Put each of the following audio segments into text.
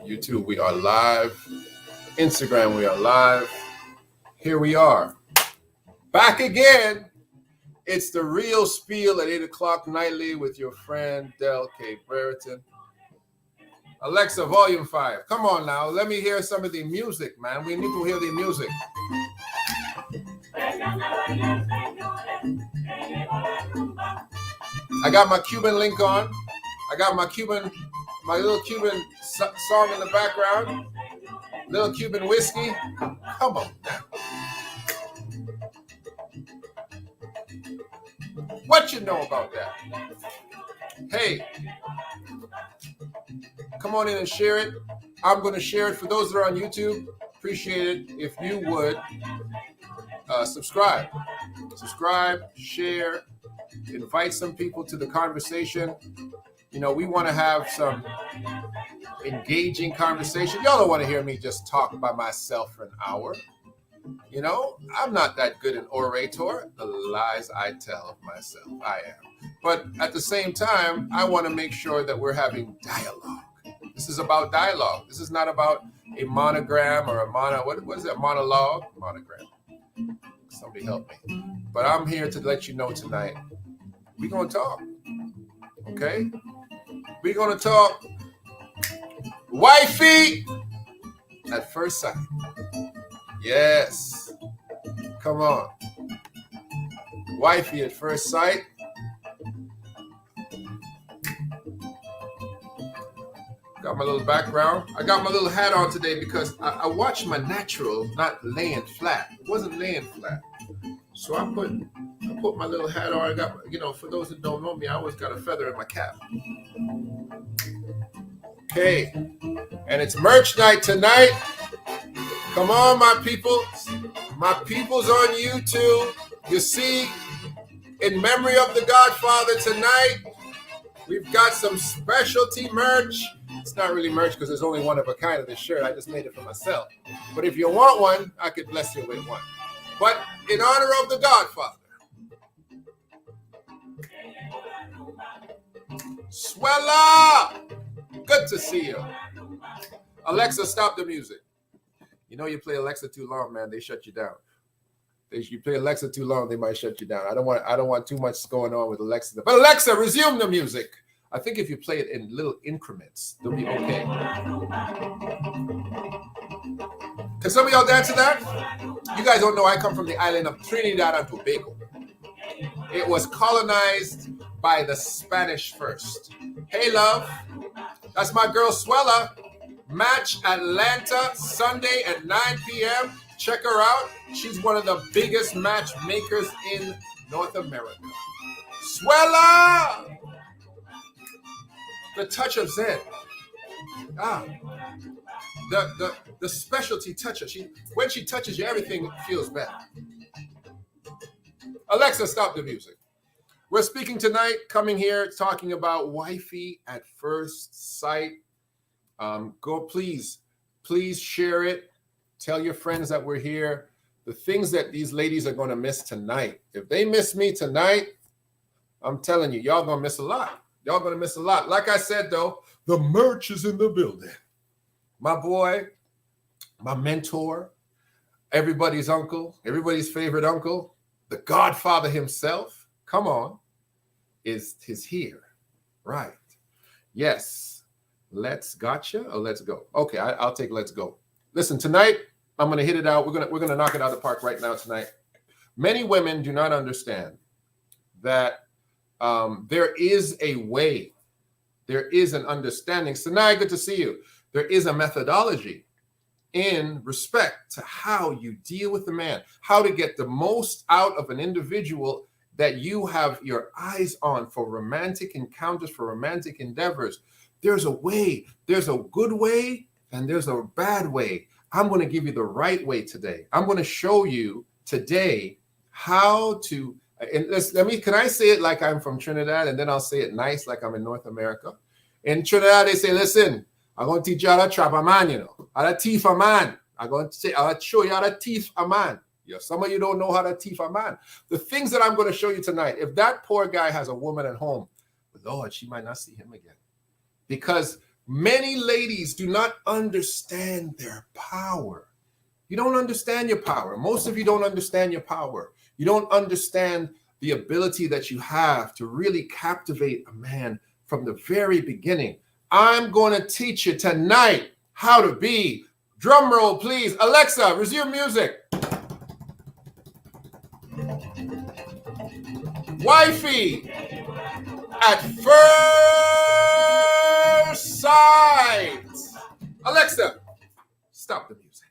YouTube, we are live. Instagram, we are live. Here we are. Back again. It's the real Spiel at 8 o'clock nightly with your friend Dell K. Brereton. Alexa, volume 5. Come on now. Let me hear some of the music, man. We need to hear the music. I got my Cuban link on. I got my little Cuban song in the background. Little Cuban whiskey. Come on now. What you know about that? Hey, come on in and share it. I'm going to share it for those that are on YouTube. Appreciate it if you would subscribe, share, invite some people to the conversation. You know, we want to have some engaging conversation. Y'all don't want to hear me just talk by myself for an hour. You know, I'm not that good an orator. The lies I tell of myself, I am. But at the same time, I want to make sure that we're having dialogue. This is about dialogue. This is not about a monogram or what is it? Monologue? Monogram. Somebody help me. But I'm here to let you know tonight, we're going to talk. Okay? We're going to talk Wifey at first sight. Yes. Come on. Wifey at first sight. Got my little background. I got my little hat on today because I watched my natural not laying flat. It wasn't laying flat. So I put my little hat on. I got, for those that don't know me, I always got a feather in my cap. Okay. And it's merch night tonight. Come on, my people. My people's on YouTube. You see, in memory of the Godfather tonight, we've got some specialty merch. It's not really merch because there's only one of a kind of this shirt. I just made it for myself. But if you want one, I could bless you with one. But in honor of the Godfather, Swella, good to see you. Alexa, stop the music. You know, you play Alexa too long, man, they shut you down. You play Alexa too long, they might shut you down. I don't want too much going on with Alexa. But Alexa, resume the music. I think if you play it in little increments, they'll be okay. Can some of y'all dance to that? You guys don't know I come from the island of Trinidad and Tobago. It was colonized by the Spanish first. Hey, love. That's my girl, Swella. Match Atlanta, Sunday at 9 p.m. Check her out. She's one of the biggest matchmakers in North America. Swella! The touch of Zen. The specialty toucher. When she touches you, everything feels better. Alexa, stop the music. We're speaking tonight, coming here, talking about Wifey at first sight. Go, please share it. Tell your friends that we're here. The things that these ladies are going to miss tonight. If they miss me tonight, I'm telling you, y'all going to miss a lot. Y'all going to miss a lot. Like I said, though, the merch is in the building. My boy, my mentor, everybody's uncle, everybody's favorite uncle, the Godfather himself, come on, is here. Right. Yes. Let's gotcha or let's go. Okay, I'll take let's go. Listen, tonight, I'm going to hit it out. We're going to knock it out of the park right now tonight. Many women do not understand that there is a way, there is an understanding. Sanai, good to see you. There is a methodology in respect to how you deal with the man, how to get the most out of an individual that you have your eyes on for romantic encounters, for romantic endeavors. There's a way, there's a good way, and there's a bad way. I'm going to give you the right way today. I'm going to show you today how to, and can I say it like I'm from Trinidad, and then I'll say it nice like I'm in North America. In Trinidad, they say, listen, I'm going to teach you how to trap a man, how to thief a man. I'll show you how to thief a man. Some of you don't know how to thief a man. The things that I'm going to show you tonight, if that poor guy has a woman at home, Lord, she might not see him again. Because Many ladies do not understand their power. You don't understand your power. Most of you don't understand your power. You don't understand the ability that you have to really captivate a man from the very beginning. I'm going to teach you tonight how to be, drum roll please, Alexa, resume music. Wifey at first sight. Alexa, stop the music.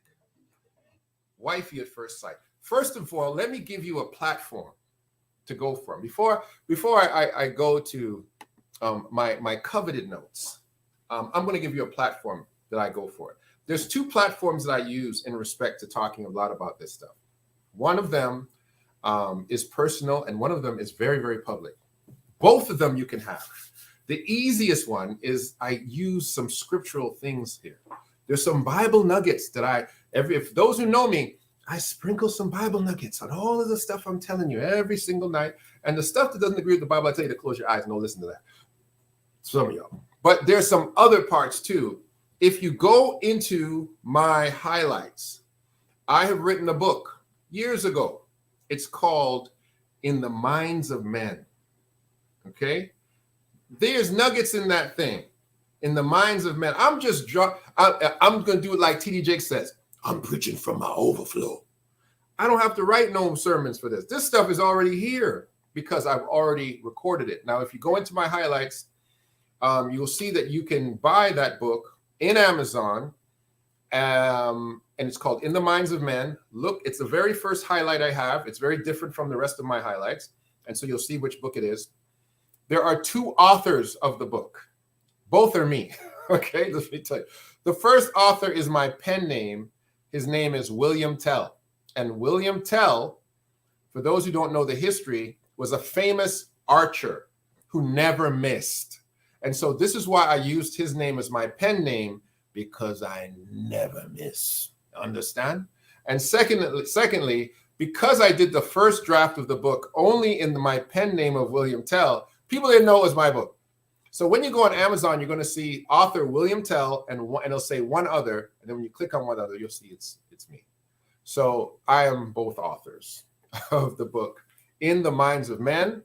Wifey at first sight. First of all, let me give you a platform to go from. Before I go to my coveted notes, I'm going to give you a platform that I go for. There's two platforms that I use in respect to talking a lot about this stuff. One of them is personal, and one of them is very, very public. Both of them you can have. The easiest one is I use some scriptural things here. There's some Bible nuggets that if those who know me, I sprinkle some Bible nuggets on all of the stuff I'm telling you every single night. And the stuff that doesn't agree with the Bible, I tell you to close your eyes and don't listen to that. Some of y'all. But there's some other parts too. If you go into my highlights, I have written a book years ago. It's called In the Minds of Men. Okay? There's nuggets in that thing. In the minds of men. I'm going to do it like T.D. Jakes says. I'm preaching from my overflow. I don't have to write no sermons for this. This stuff is already here because I've already recorded it. Now, if you go into my highlights, you'll see that you can buy that book in Amazon. And it's called In the Minds of Men. Look, it's the very first highlight I have. It's very different from the rest of my highlights. And so you'll see which book it is. There are two authors of the book. Both are me. Okay, let me tell you. The first author is my pen name. His name is William Tell. And William Tell, for those who don't know the history, was a famous archer who never missed. And so this is why I used his name as my pen name, because I never miss. Understand? And secondly, because I did the first draft of the book only in my pen name of William Tell, people didn't know it was my book. So when you go on Amazon, you're going to see author William Tell, and it'll say one other. And then when you click on one other, you'll see it's me. So I am both authors of the book, In the Minds of Men.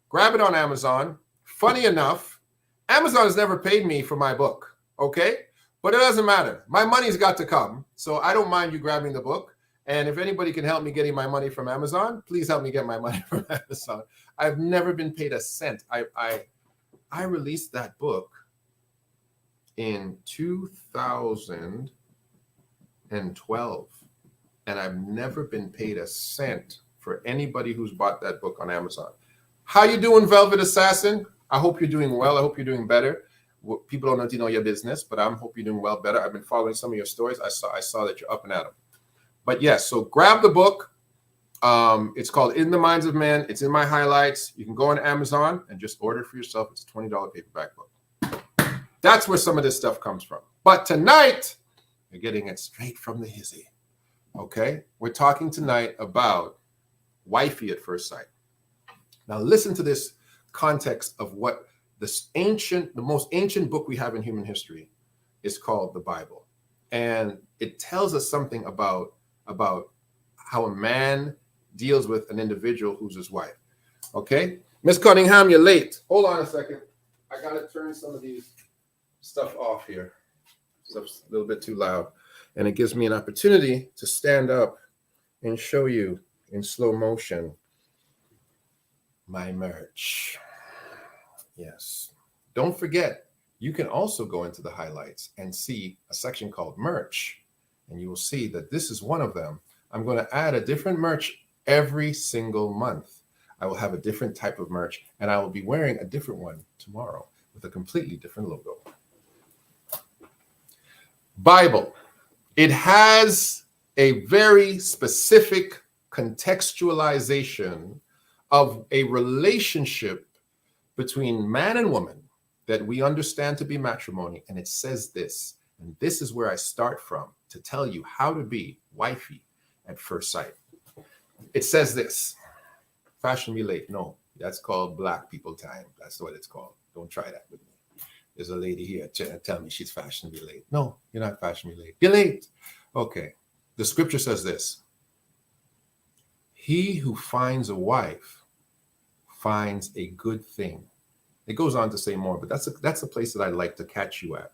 Grab it on Amazon. Funny enough, Amazon has never paid me for my book, okay? But it doesn't matter. My money's got to come. So I don't mind you grabbing the book. And if anybody can help me getting my money from Amazon, please help me get my money from Amazon. I've never been paid a cent. I released that book in 2012, and I've never been paid a cent for anybody who's bought that book on Amazon. How you doing, Velvet Assassin? I hope you're doing well. I hope you're doing better. People don't know your business, but I hope you're doing well, better. I've been following some of your stories. I saw that you're up and at 'em. But yes, so grab the book. It's called In the Minds of Men. It's in my highlights. You can go on Amazon and just order it for yourself. It's a $20 paperback book. That's where some of this stuff comes from. But tonight, you're getting it straight from the hizzy. Okay? We're talking tonight about Wifey at First Sight. Now listen to this context of what the most ancient book we have in human history is called the Bible. And it tells us something about how a man deals with an individual who's his wife. Okay? Miss Cunningham, you're late. Hold on a second. I got to turn some of these stuff off here. Stuff's a little bit too loud. And it gives me an opportunity to stand up and show you in slow motion my merch. Yes. Don't forget, you can also go into the highlights and see a section called merch. And you will see that this is one of them. I'm going to add a different merch every single month. I will have a different type of merch, and I will be wearing a different one tomorrow with a completely different logo. Bible. It has a very specific contextualization of a relationship between man and woman that we understand to be matrimony. And it says this, and this is where I start from to tell you how to be wifey at first sight. It says this, fashion me late. No, that's called black people time. That's what it's called. Don't try that with me. There's a lady here tell me she's fashionably late. No, you're not fashionably late. You're late. Okay. The scripture says this. He who finds a wife finds a good thing. It goes on to say more, but that's a place that I like to catch you at.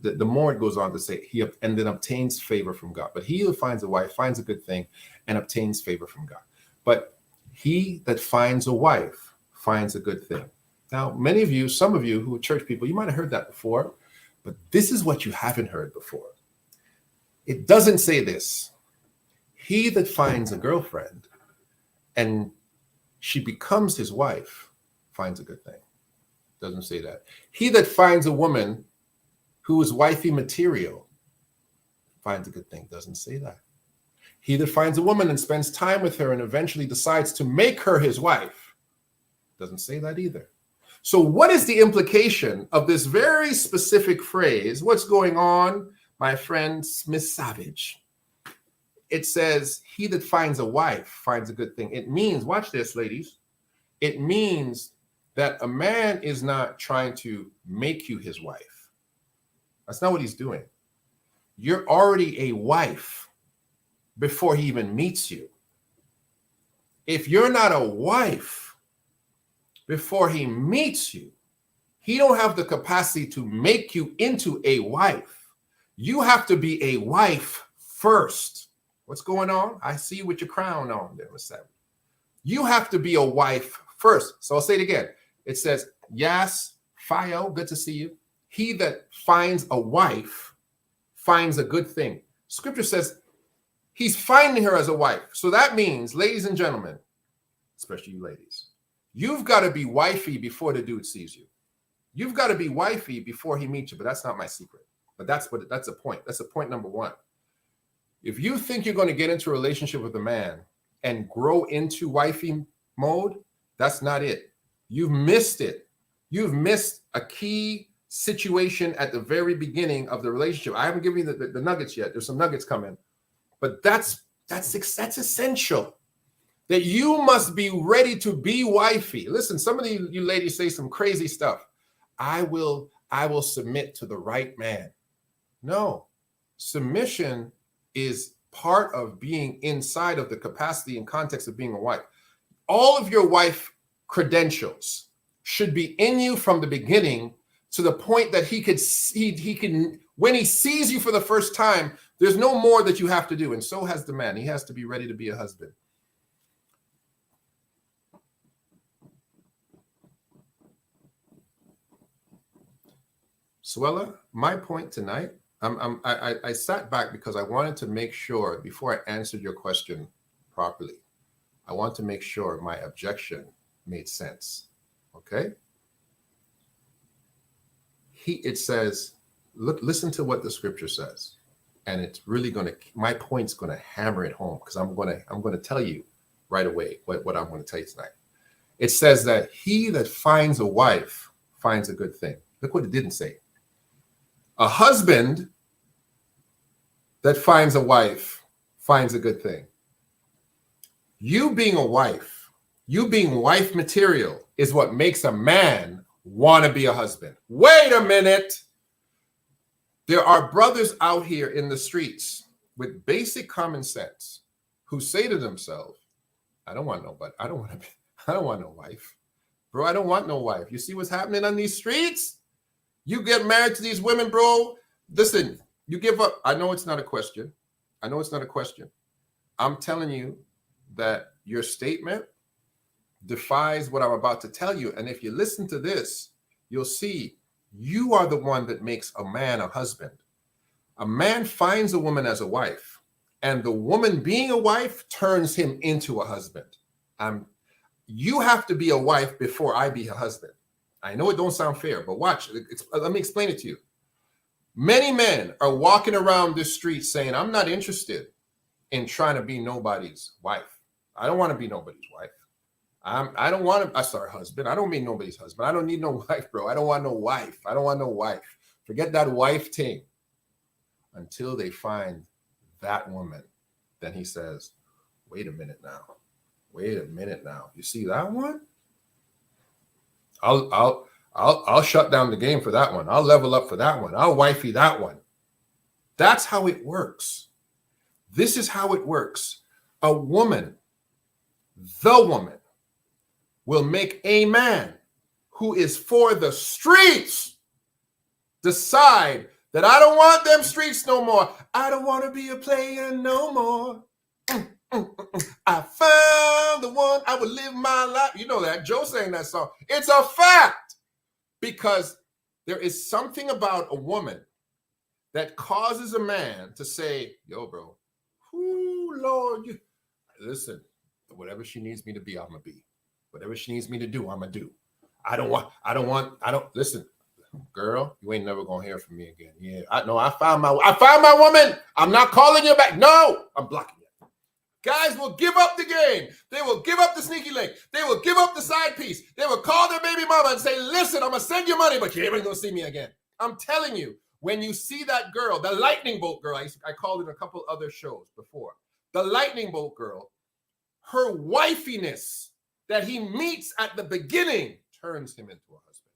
The more it goes on to say, and then obtains favor from God. But he who finds a wife finds a good thing and obtains favor from God. But he that finds a wife finds a good thing. Now, many of you, some of you who are church people, you might have heard that before, but this is what you haven't heard before. It doesn't say this. He that finds a girlfriend and she becomes his wife finds a good thing. Doesn't say that. He that finds a woman who is wifey material finds a good thing. Doesn't say that. He that finds a woman and spends time with her and eventually decides to make her his wife doesn't say that either. So what is the implication of this very specific phrase? What's going on, my friend Miss Savage? It says, he that finds a wife finds a good thing. It means, watch this, ladies. It means that a man is not trying to make you his wife. That's not what he's doing. You're already a wife before he even meets you. If you're not a wife before he meets you, he don't have the capacity to make you into a wife. You have to be a wife first. What's going on? I see you with your crown on there, Miss Savage. You have to be a wife first. So I'll say it again. It says, yes, Fio, good to see you. He that finds a wife finds a good thing. Scripture says he's finding her as a wife. So that means, ladies and gentlemen, especially you ladies, you've got to be wifey before the dude sees you. You've got to be wifey before he meets you, but that's not my secret. But that's a point. That's a point number one. If you think you're going to get into a relationship with a man and grow into wifey mode, that's not it. You've missed it. You've missed a key situation at the very beginning of the relationship. I haven't given you the nuggets yet. There's some nuggets coming, but that's essential. That you must be ready to be wifey. Listen, some of you ladies say some crazy stuff. I will submit to the right man. No, submission is part of being inside of the capacity and context of being a wife. All of your wife credentials should be in you from the beginning, to the point that he can, when he sees you for the first time, there's no more that you have to do. And so has the man. He has to be ready to be a husband. Suella, my point tonight, I sat back because I wanted to make sure, before I answered your question properly, I want to make sure my objection made sense. Okay? It says, look, listen to what the scripture says. And it's really my point's going to hammer it home, because I'm going to tell you right away what I'm going to tell you tonight. It says that he that finds a wife finds a good thing. Look what it didn't say. A husband that finds a wife finds a good thing. You being a wife, you being wife material, is what makes a man want to be a husband. Wait a minute. There are brothers out here in the streets with basic common sense who say to themselves, I don't want nobody. I don't want no wife. Bro, I don't want no wife. You see what's happening on these streets? You get married to these women, bro. Listen, you give up. I know it's not a question. I'm telling you that your statement defies what I'm about to tell you. And if you listen to this, you'll see you are the one that makes a man a husband. A man finds a woman as a wife, and the woman being a wife turns him into a husband. You have to be a wife before I be a husband. I know it don't sound fair, but watch. Let me explain it to you. Many men are walking around the street saying, I'm not interested in trying to be nobody's wife. I don't want to be nobody's wife. I don't want to, husband. I don't mean nobody's husband. I don't need no wife, bro. I don't want no wife. Forget that wife thing. Until they find that woman, then he says, wait a minute now. You see that one? I'll I'll shut down the game for that one. I'll level up for that one. I'll wifey that one. That's how it works. This is how it works. A woman, the woman, will make a man who is for the streets decide that I don't want them streets no more. I don't want to be a player no more. I found the one I would live my life. You know that. Joe sang that song. It's a fact, because there is something about a woman that causes a man to say, yo, bro, ooh, Lord, you listen, whatever she needs me to be, I'm gonna be. Whatever she needs me to do, I'm gonna do. I don't listen, girl, you ain't never gonna hear from me again. Yeah, I found my woman. I'm not calling you back. No, I'm blocking you. Guys will give up the game. They will give up the sneaky link. They will give up the side piece. They will call their baby mama and say, listen, I'm gonna send you money, but you ain't gonna see me again. I'm telling you, when you see that girl, the lightning bolt girl, I called it a couple other shows before, the lightning bolt girl, her wifiness that he meets at the beginning turns him into a husband,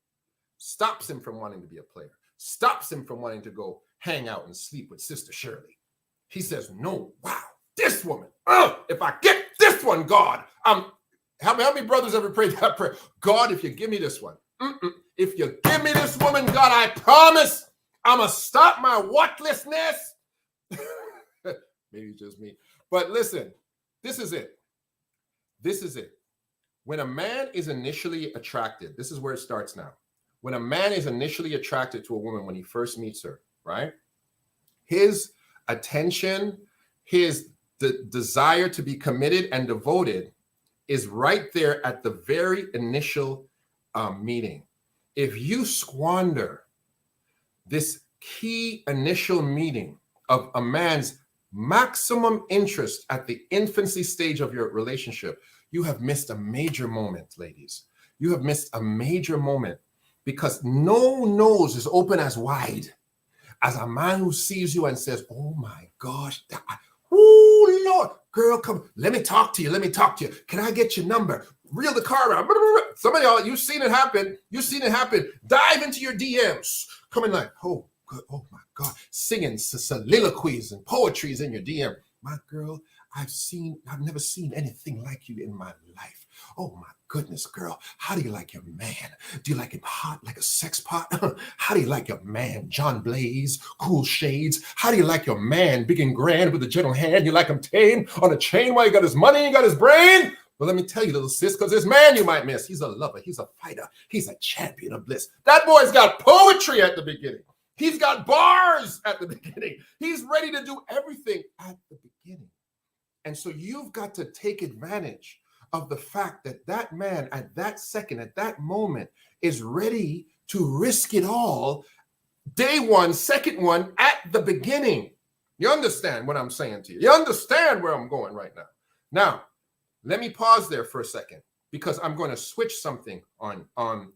stops him from wanting to be a player, stops him from wanting to go hang out and sleep with Sister Shirley. He says, no, wow, this woman, if I get this one, God, how many brothers ever prayed that prayer? God, if you give me this one, if you give me this woman, God, I promise I'm going to stop my whatlessness. Maybe it's just me. But listen, this is it. This is it. When a man is initially attracted, this is where it starts now. When a man is initially attracted to a woman when he first meets her, right? His attention, his desire to be committed and devoted is right there at the very initial meeting. If you squander this key initial meeting of a man's maximum interest at the infancy stage of your relationship, you have missed a major moment, ladies. You have missed a major moment, because no nose is open as wide as a man who sees you and says, oh my gosh, oh Lord, girl, come, let me talk to you. Let me talk to you. Can I get your number? Reel the car around. Some of y'all, you've seen it happen. You've seen it happen. Dive into your DMs. Coming like, oh, good, oh my God, singing soliloquies and poetries in your DM. My girl, I've never seen anything like you in my life. Oh my goodness, girl, how do you like your man? Do you like him hot like a sex pot? How do you like your man, John Blaze, cool shades? How do you like your man, big and grand with a gentle hand? You like him tame on a chain while you got his money, you got his brain? Well, let me tell you, little sis, because this man you might miss, he's a lover, he's a fighter, he's a champion of bliss. That boy's got poetry at the beginning. He's got bars at the beginning. He's ready to do everything at the beginning. And so you've got to take advantage of the fact that that man at that second, at that moment, is ready to risk it all, day one, second one, at the beginning. You understand what I'm saying to you? You understand where I'm going right now? Now, let me pause there for a second, because I'm going to switch something on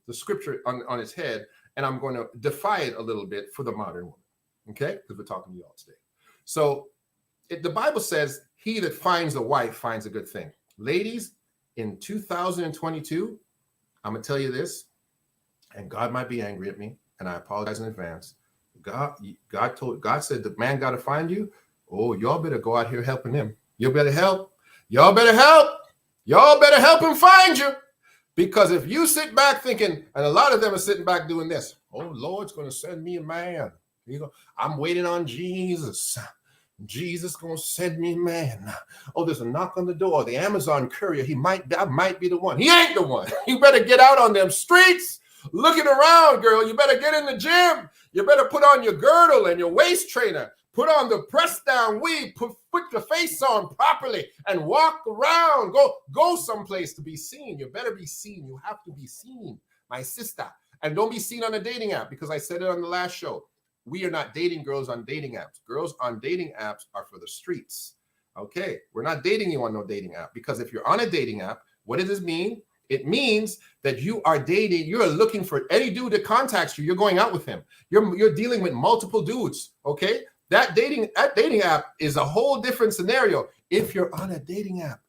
the scripture on its head, and I'm going to defy it a little bit for the modern woman, okay? Because we're talking to you all today. So the Bible says, he that finds a wife finds a good thing. Ladies, in 2022, I'm going to tell you this, and God might be angry at me, and I apologize in advance. God said the man got to find you. Oh, y'all better go out here helping him. You better help. Y'all better help. Y'all better help him find you. Because if you sit back thinking, and a lot of them are sitting back doing this, oh, Lord's going to send me a man. You know, I'm waiting on Jesus. Jesus going to send me a man. Oh, there's a knock on the door. The Amazon courier, that might be the one. He ain't the one. You better get out on them streets looking around, girl. You better get in the gym. You better put on your girdle and your waist trainer. Put on the press down weave. Put your face on properly and walk around. Go someplace to be seen. You better be seen. You have to be seen, my sister. And don't be seen on a dating app, because I said it on the last show. We are not dating girls on dating apps. Girls on dating apps are for the streets. Okay, we're not dating you on no dating app, because if you're on a dating app, what does this mean? It means that you are dating, you're looking for any dude that contacts you, you're going out with him. You're dealing with multiple dudes, okay? That dating app is a whole different scenario. If you're on a dating app,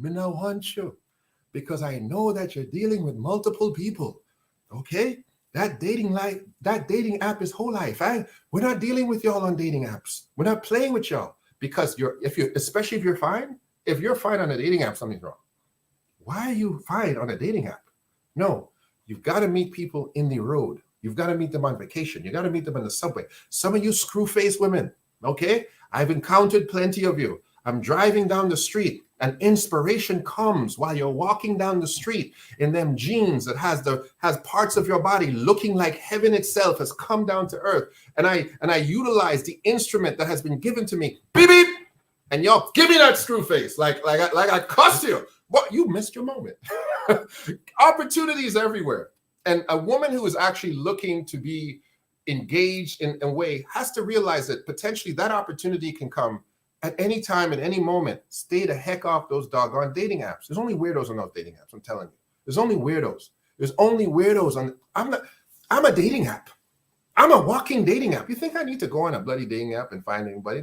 I want you, because I know that you're dealing with multiple people. Okay? That dating app is whole life. We're not dealing with y'all on dating apps. We're not playing with y'all because especially if you're fine on a dating app, something's wrong. Why are you fine on a dating app? No, you've got to meet people in the road. You've got to meet them on vacation. You got to meet them in the subway. Some of you screw-faced women, okay? I've encountered plenty of you. I'm driving down the street and inspiration comes while you're walking down the street in them jeans that has parts of your body looking like heaven itself has come down to earth. And I utilize the instrument that has been given to me. Beep, beep. And y'all give me that screw face like I cussed you. But you missed your moment. Opportunities everywhere. And a woman who is actually looking to be engaged in a way has to realize that potentially that opportunity can come at any time, at any moment. Stay the heck off those doggone dating apps. There's only weirdos on those dating apps. I'm telling you. There's only weirdos. There's only weirdos on. I'm a dating app. I'm a walking dating app. You think I need to go on a bloody dating app and find anybody?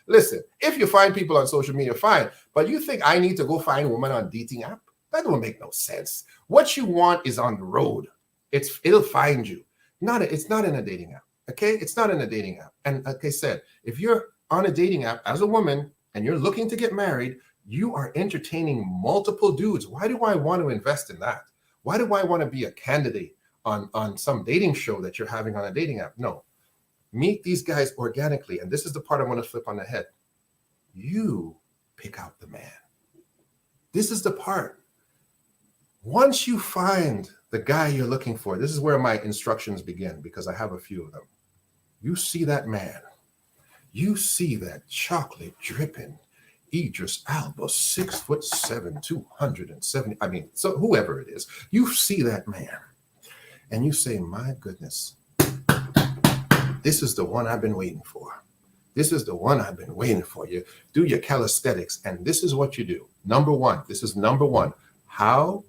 Listen, if you find people on social media, fine. But you think I need to go find a woman on dating app? That don't make no sense. What you want is on the road. It'll find you. It's not in a dating app. Okay? It's not in a dating app. And like I said, if you're on a dating app as a woman and you're looking to get married, you are entertaining multiple dudes. Why do I want to invest in that? Why do I want to be a candidate on some dating show that you're having on a dating app? No. Meet these guys organically. And this is the part I want to flip on the head. You pick out the man. This is the part. Once you find the guy you're looking for, this is where my instructions begin because I have a few of them. You see that man. You see that chocolate dripping Idris Elba, 6'7", 270. I mean, so whoever it is, you see that man and you say, my goodness, this is the one I've been waiting for. This is the one I've been waiting for. You do your calisthenics, and this is what you do. Number one, this is number one, how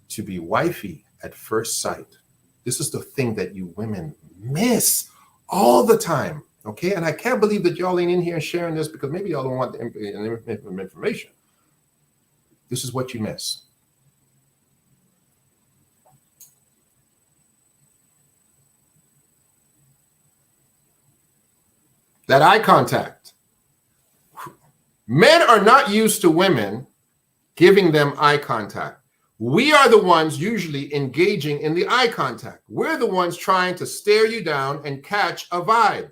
to be wifey at first sight. This is the thing that you women miss all the time, okay? And I can't believe that y'all ain't in here sharing this because maybe y'all don't want the information. This is what you miss. That eye contact. Men are not used to women giving them eye contact. We are the ones usually engaging in the eye contact. We're the ones trying to stare you down and catch a vibe.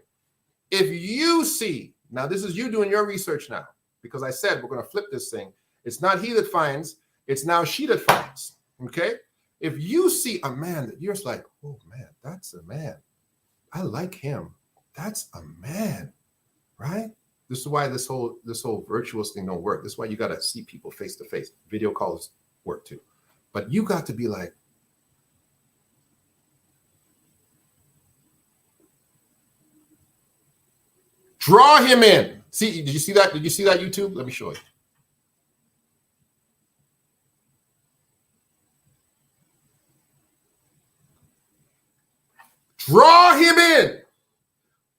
If you see, now this is you doing your research now, because I said we're going to flip this thing. It's not he that finds, it's now she that finds, okay? If you see a man that you're like, oh man, that's a man. I like him. That's a man, right? This is why this whole virtuous thing don't work. This is why you got to see people face to face. Video calls work too. But you got to be like, draw him in. See, did you see that? Did you see that, YouTube? Let me show you. Draw him in.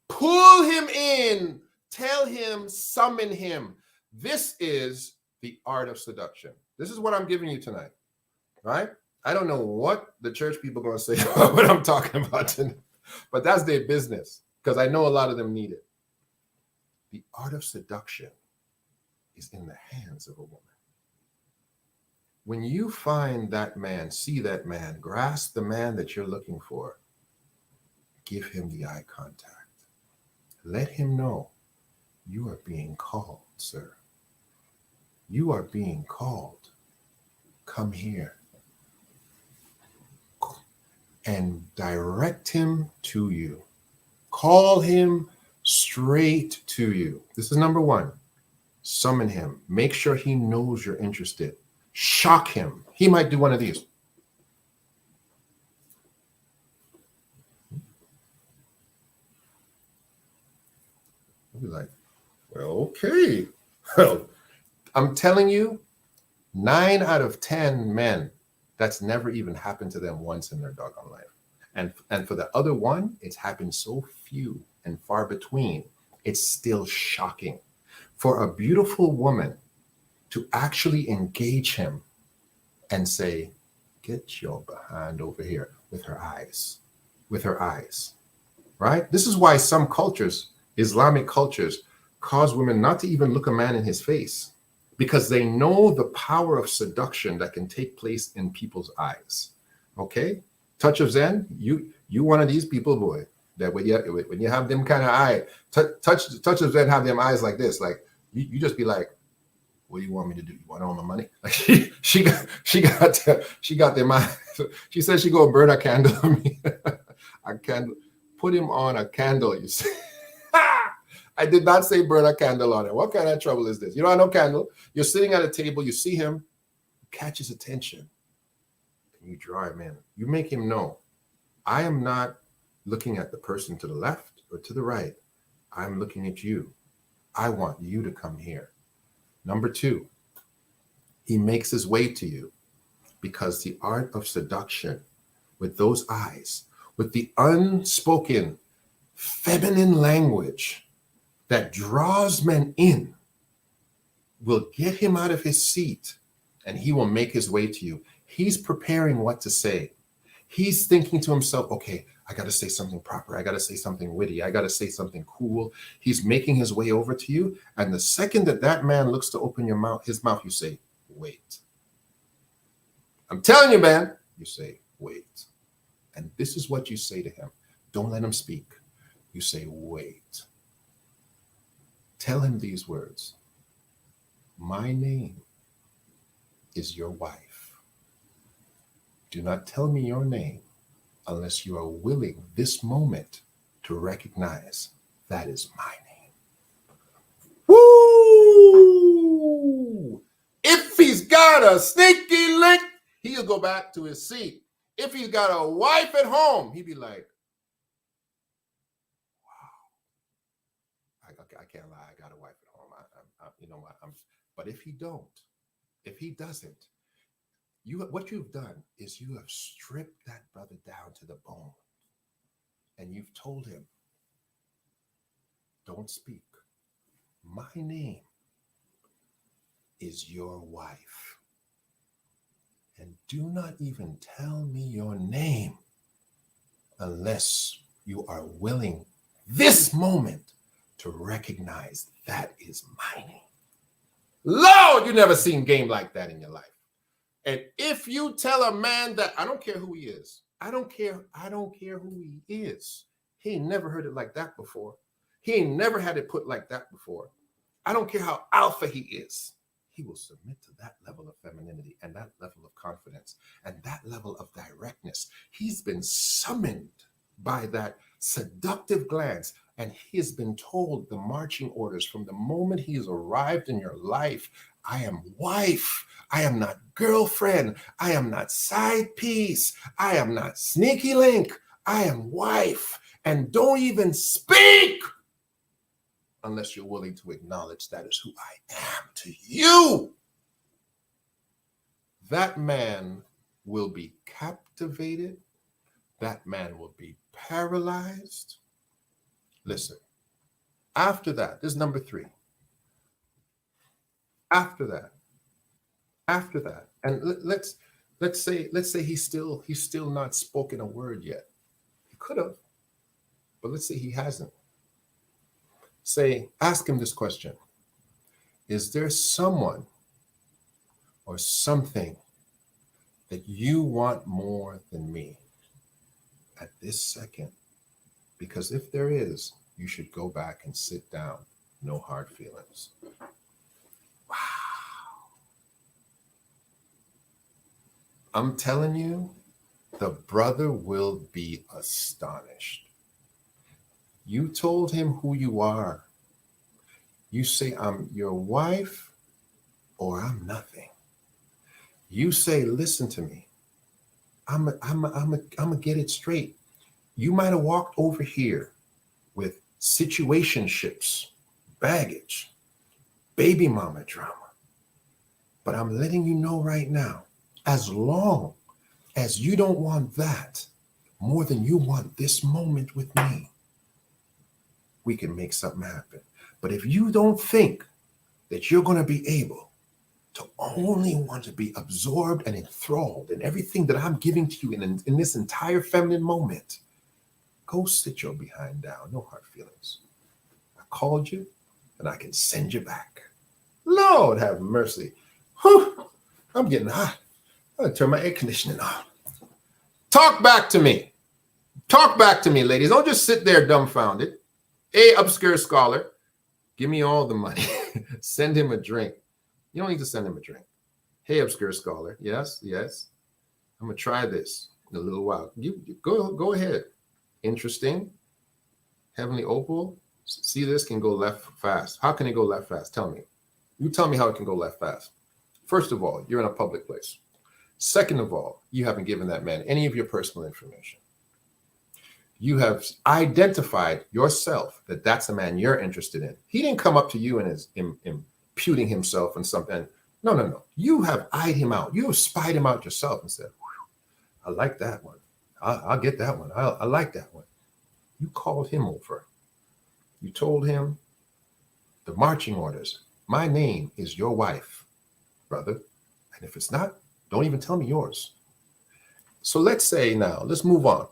Pull him in. Tell him, summon him. This is the art of seduction. This is what I'm giving you tonight, right? I don't know what the church people are going to say about what I'm talking about tonight, but that's their business because I know a lot of them need it. The art of seduction is in the hands of a woman. When you find that man, see that man, grasp the man that you're looking for, give him the eye contact. Let him know you are being called, sir. You are being called. Come here. And direct him to you. Call him straight to you. This is number one. Summon him. Make sure he knows you're interested. Shock him. He might do one of these. I'll be like, well, okay. Well, I'm telling you, 9 out of 10 men, that's never even happened to them once in their doggone life. And for the other one, it's happened so few and far between, it's still shocking. For a beautiful woman to actually engage him and say, get your behind over here, with her eyes. With her eyes, right? This is why some cultures, Islamic cultures, cause women not to even look a man in his face, because they know the power of seduction that can take place in people's eyes. Okay? Touch of Zen, you one of these people, boy, that when you have them kind of eye, touch of Zen have them eyes like this, like you just be like, what do you want me to do? You want all my money? Like she got them eyes. She said she go burn a candle on me. A candle, put him on a candle, you see. I did not say burn a candle on him. What kind of trouble is this? You don't have no candle. You're sitting at a table. You see him, catch his attention. And you draw him in. You make him know, I am not looking at the person to the left or to the right. I'm looking at you. I want you to come here. Number two, he makes his way to you because the art of seduction with those eyes, with the unspoken feminine language that draws men in, will get him out of his seat and he will make his way to you. He's preparing what to say. He's thinking to himself, okay, I got to say something proper. I got to say something witty. I got to say something cool. He's making his way over to you. And the second that man looks to open his mouth, you say, wait. I'm telling you, man, you say, wait. And this is what you say to him. Don't let him speak. You say, wait. Tell him these words. My name is your wife. Do not tell me your name unless you are willing this moment to recognize that is my name. Woo! If he's got a sneaky link, he'll go back to his seat. If he's got a wife at home, he'd be like, wow, I can't lie, I got a wife at home. You know what? But if he doesn't, what you've done is you have stripped that brother down to the bone, and you've told him, don't speak. My name is your wife. And do not even tell me your name unless you are willing this moment to recognize that is my name. Lord, you never seen game like that in your life. And if you tell a man that, I don't care who he is, I don't care who he is. He ain't never heard it like that before. He ain't never had it put like that before. I don't care how alpha he is. He will submit to that level of femininity and that level of confidence and that level of directness. He's been summoned by that seductive glance, and he has been told the marching orders from the moment he has arrived in your life. I am wife. I am not girlfriend. I am not side piece. I am not sneaky link. I am wife. And don't even speak unless you're willing to acknowledge that is who I am to you. That man will be captivated. That man will be paralyzed. Listen, after that, this is number 3. After that, and let's say he's still not spoken a word yet. He could have, but let's say he hasn't. Ask him this question. Is there someone or something that you want more than me at this second? Because if there is, you should go back and sit down. No hard feelings. Wow. I'm telling you, the brother will be astonished. You told him who you are. You say, I'm your wife or I'm nothing. You say, listen to me. I'm gonna get it straight. You might have walked over here with situationships, baggage, baby mama drama. But I'm letting you know right now, as long as you don't want that more than you want this moment with me, we can make something happen. But if you don't think that you're going to be able to only want to be absorbed and enthralled in everything that I'm giving to you in this entire feminine moment. Go sit your behind down. No hard feelings. I called you and I can send you back. Lord have mercy. Whew, I'm getting hot. I'm going to turn my air conditioning on. Talk back to me. Talk back to me, ladies. Don't just sit there dumbfounded. Hey, obscure scholar, give me all the money. Send him a drink. You don't need to send him a drink. Hey, obscure scholar. Yes, yes. I'm going to try this in a little while. You go ahead. Interesting. Heavenly Opal. See, this can go left fast. How can it go left fast? Tell me. You tell me how it can go left fast. First of all, you're in a public place. Second of all, you haven't given that man any of your personal information. You have identified yourself that that's the man you're interested in. He didn't come up to you and is imputing himself and something. No. You have eyed him out. You have spied him out yourself and said, I like that one. I'll get that one. I like that one. You called him over. You told him the marching orders. My name is your wife, brother. And if it's not, don't even tell me yours. So let's say now, let's move on.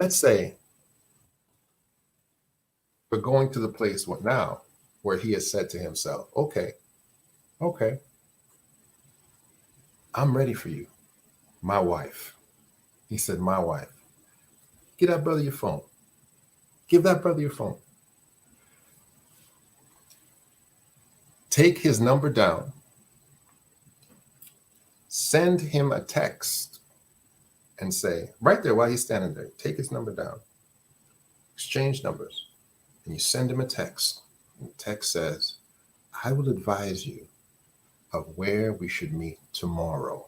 Let's say we're going to the place now where he has said to himself, okay, I'm ready for you, my wife. He said, my wife. Give that brother your phone. Give that brother your phone. Take his number down. Send him a text and say, right there while he's standing there, take his number down, exchange numbers, and you send him a text. And the text says, I will advise you of where we should meet tomorrow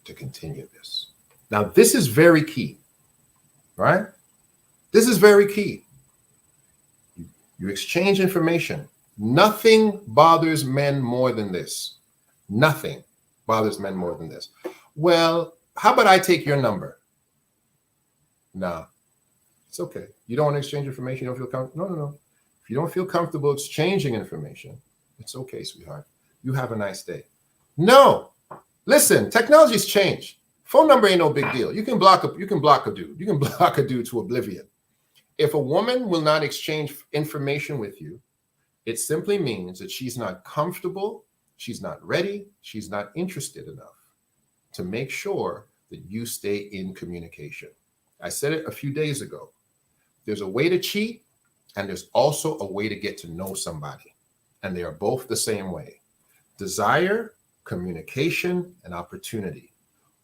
to continue this. Now, this is very key, right? This is very key. You exchange information. Nothing bothers men more than this. Nothing bothers men more than this. Well, how about I take your number? Nah, it's okay. You don't want to exchange information. You don't feel comfortable? No. If you don't feel comfortable exchanging information, it's okay, sweetheart. You have a nice day. No, listen, technology's changed. Phone number ain't no big deal. You can block a dude. You can block a dude to oblivion. If a woman will not exchange information with you, it simply means that she's not comfortable, she's not ready, she's not interested enough to make sure that you stay in communication. I said it a few days ago. There's a way to cheat, and there's also a way to get to know somebody. And they are both the same way. Desire, communication, and opportunity.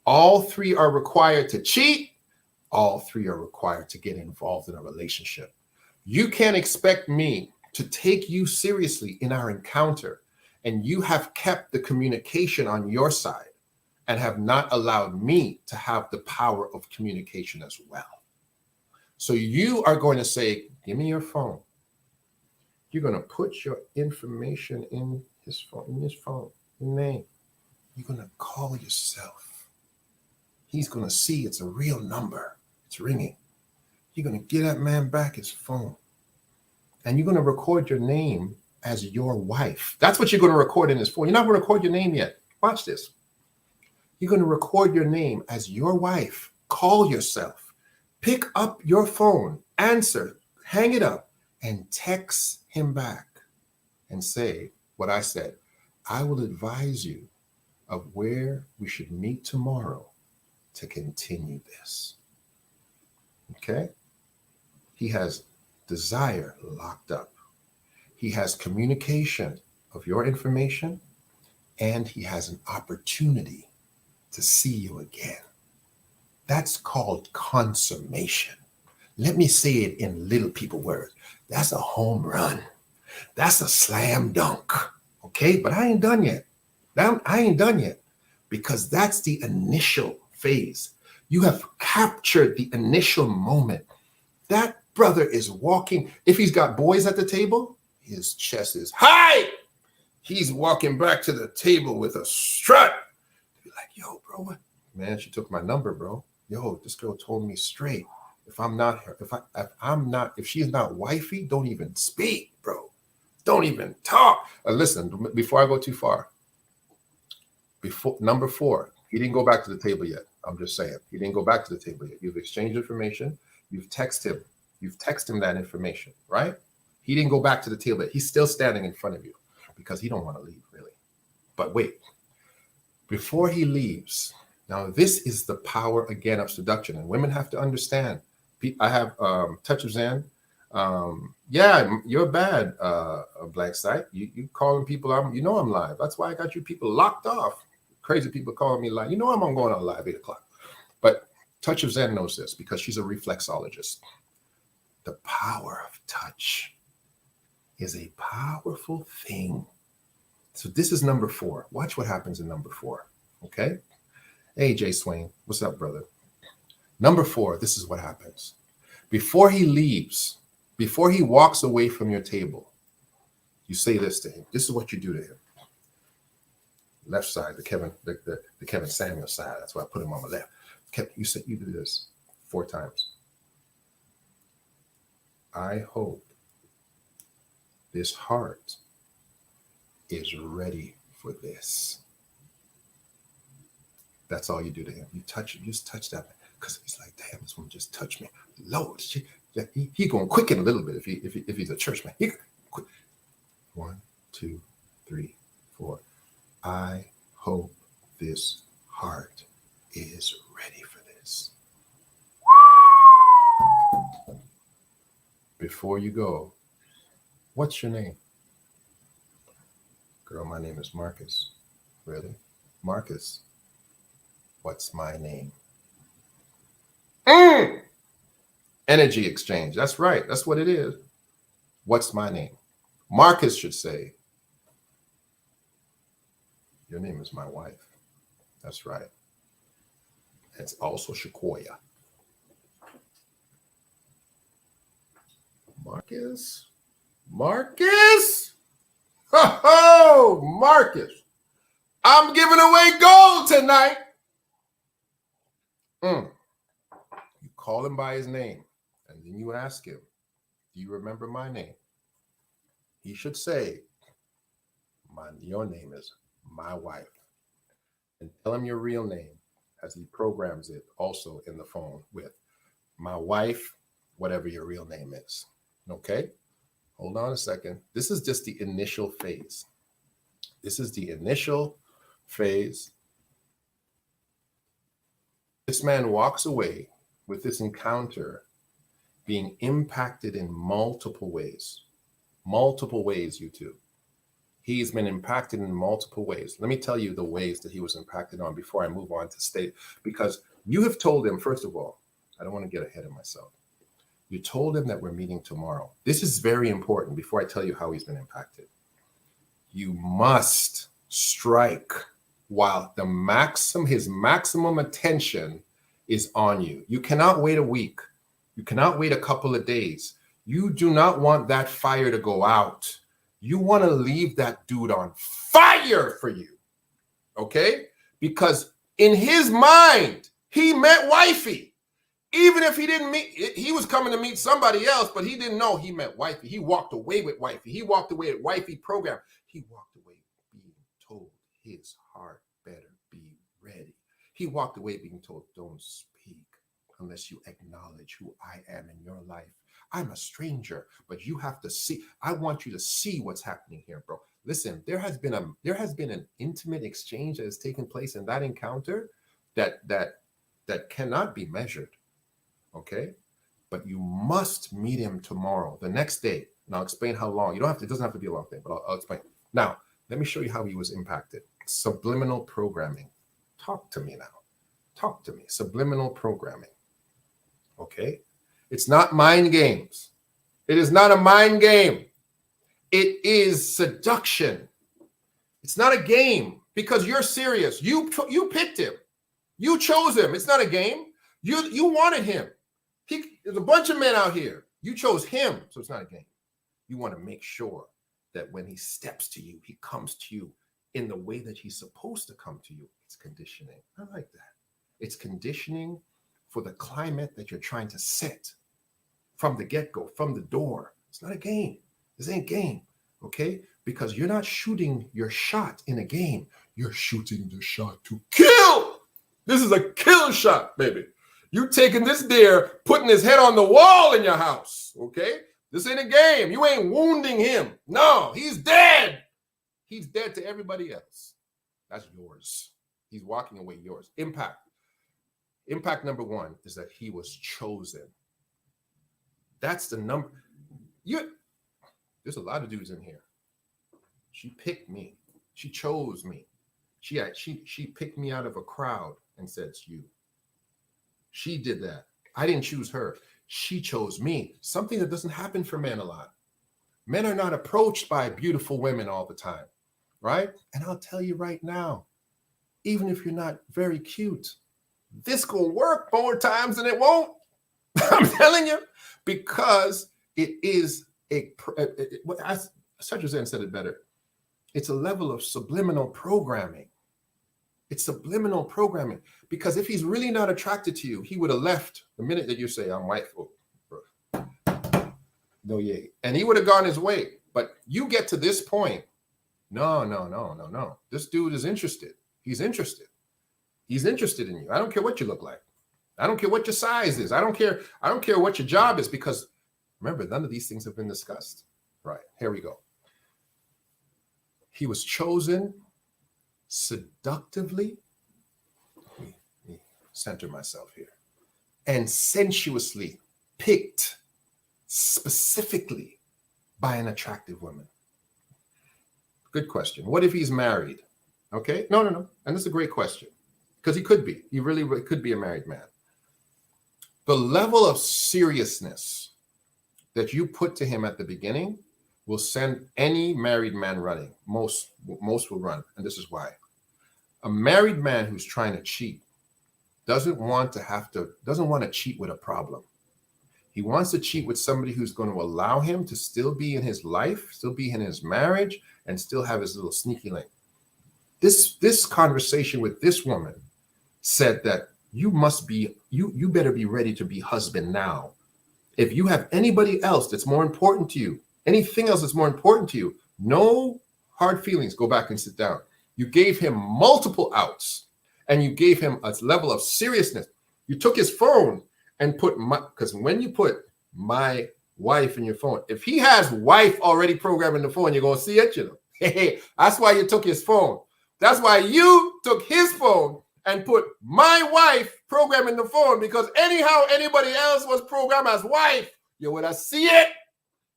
All three are required to cheat. All three are required to get involved in a relationship. You can't expect me to take you seriously in our encounter, and you have kept the communication on your side and have not allowed me to have the power of communication as well. So you are going to say, give me your phone. You're going to put your information in his phone, your name. You're going to call yourself. He's going to see it's a real number. It's ringing. You're going to give that man back his phone. And you're going to record your name as your wife. That's what you're going to record in his phone. You're not going to record your name yet. Watch this. You're going to record your name as your wife. Call yourself. Pick up your phone. Answer. Hang it up. And text him back. And say what I said. I will advise you of where we should meet tomorrow to continue this. Okay? He has desire locked up. He has communication of your information, and he has an opportunity to see you again. That's called consummation. Let me say it in little people words. That's a home run. That's a slam dunk. Okay, but I ain't done yet. I ain't done yet, because that's the initial phase. You have captured the initial moment. That brother is walking. If he's got boys at the table, his chest is high. He's walking back to the table with a strut. Be like, yo, bro, what? Man, she took my number, bro. Yo, this girl told me straight. If I'm not her, if she's not wifey, don't even speak, bro. Don't even talk. Listen, before I go too far, Before number 4, he didn't go back to the table yet. I'm just saying, he didn't go back to the table yet. You've exchanged information. You've texted him. You've texted him that information, right? He didn't go back to the table yet. He's still standing in front of you because he don't want to leave, really. But wait, before he leaves, now this is the power again of seduction, and women have to understand. I have Touch of Zen. Yeah, you're bad, blank site. You calling people, I'm live. That's why I got you people locked off. Crazy people calling me live. I'm going on live 8 o'clock. But Touch of Zen knows this because she's a reflexologist. The power of touch is a powerful thing. So this is number 4. Watch what happens in number 4. Okay. Hey, Jay Swain. What's up, brother? Number 4, this is what happens. Before he leaves, before he walks away from your table, you say this to him. This is what you do to him. Left side, the Kevin Samuel side. That's why I put him on my left. You do this 4 times. I hope this heart is ready for this. That's all you do to him. You touch him. You just touch that, because he's like, damn, this woman just touched me. Lord, he going quicken a little bit if he's a church man. 1, 2, 3, 4. I hope this heart is ready for this. Before you go, what's your name? Girl, my name is Marcus. Really? Marcus, what's my name? Energy exchange. That's right. That's what it is. What's my name? Marcus should say, your name is my wife. That's right. It's also Shakoya. Marcus? Ho, Marcus. I'm giving away gold tonight. You call him by his name, and then you ask him, do you remember my name? He should say, your name is my wife. And tell him your real name as he programs it also in the phone with my wife, whatever your real name is. Okay? Hold on a second. This is just the initial phase. This is the initial phase. This man walks away with this encounter being impacted in multiple ways. Multiple ways, you two. He's been impacted in multiple ways. Let me tell you the ways that he was impacted on before I move on to state, because you have told him, first of all, I don't want to get ahead of myself. You told him that we're meeting tomorrow. This is very important before I tell you how he's been impacted. You must strike while his maximum attention is on you. You cannot wait a week. You cannot wait a couple of days. You do not want that fire to go out. You want to leave that dude on fire for you. Okay? Because in his mind, he met Wifey. Even if he didn't meet, he was coming to meet somebody else, but he didn't know he met Wifey. He walked away with Wifey. He walked away with Wifey program. He walked away being told his heart better be ready. He walked away being told, don't speak unless you acknowledge who I am in your life. I'm a stranger, but you have to see. I want you to see what's happening here, bro. Listen, there has been an intimate exchange that has taken place in that encounter that cannot be measured. Okay, but you must meet him tomorrow, the next day, and I'll explain how long. It doesn't have to be a long thing, but I'll explain. Now, let me show you how he was impacted. Subliminal programming. Talk to me now. Talk to me. Subliminal programming. Okay, it's not mind games. It is not a mind game. It is seduction. It's not a game because you're serious. You picked him. You chose him. It's not a game. You wanted him. There's a bunch of men out here. You chose him, so it's not a game. You want to make sure that when he steps to you, he comes to you in the way that he's supposed to come to you. It's conditioning. I like that. It's conditioning for the climate that you're trying to set from the get-go, from the door. It's not a game. This ain't game, okay? because you're not shooting your shot in a game. You're shooting the shot to kill. This is a kill shot, baby. You taking this deer, putting his head on the wall in your house, okay? This ain't a game. You ain't wounding him. No, he's dead. He's dead to everybody else. That's yours. He's walking away yours. Impact. Impact number one is that he was chosen. That's the number. There's a lot of dudes in here. She picked me. She chose me. She picked me out of a crowd and said, it's you. She did that. I didn't choose her. She chose me. Something that doesn't happen for men a lot. Men are not approached by beautiful women all the time, right? And I'll tell you right now, even if you're not very cute, this gonna work more times than it won't. I'm telling you, because it is as Zen said it better. It's a level of subliminal programming. It's subliminal programming, because if he's really not attracted to you, he would have left the minute that you say, I'm white. Oh, no, yeah. And he would have gone his way. But you get to this point. No. This dude is interested. He's interested. He's interested in you. I don't care what you look like. I don't care what your size is. I don't care what your job is, because remember, none of these things have been discussed. Right, here we go. He was chosen seductively. Let me center myself here. And sensuously picked specifically by an attractive woman. Good question. What if he's married? Okay, no. And this is a great question, because he could be. He really could be a married man. The level of seriousness that you put to him at the beginning will send any married man running. Most will run, and this is why. A married man who's trying to cheat doesn't want to cheat with a problem. He wants to cheat with somebody who's going to allow him to still be in his life, still be in his marriage, and still have his little sneaky link. This conversation with this woman said that you better be ready to be husband now. If you have anybody else that's more important to you, anything else that's more important to you, no hard feelings, go back and sit down. You gave him multiple outs, and you gave him a level of seriousness. You took his phone and because when you put my wife in your phone, if he has wife already programmed in the phone, you're going to see it, Hey, that's why you took his phone. That's why you took his phone and put my wife program in the phone, because anyhow anybody else was programmed as wife, you would have see it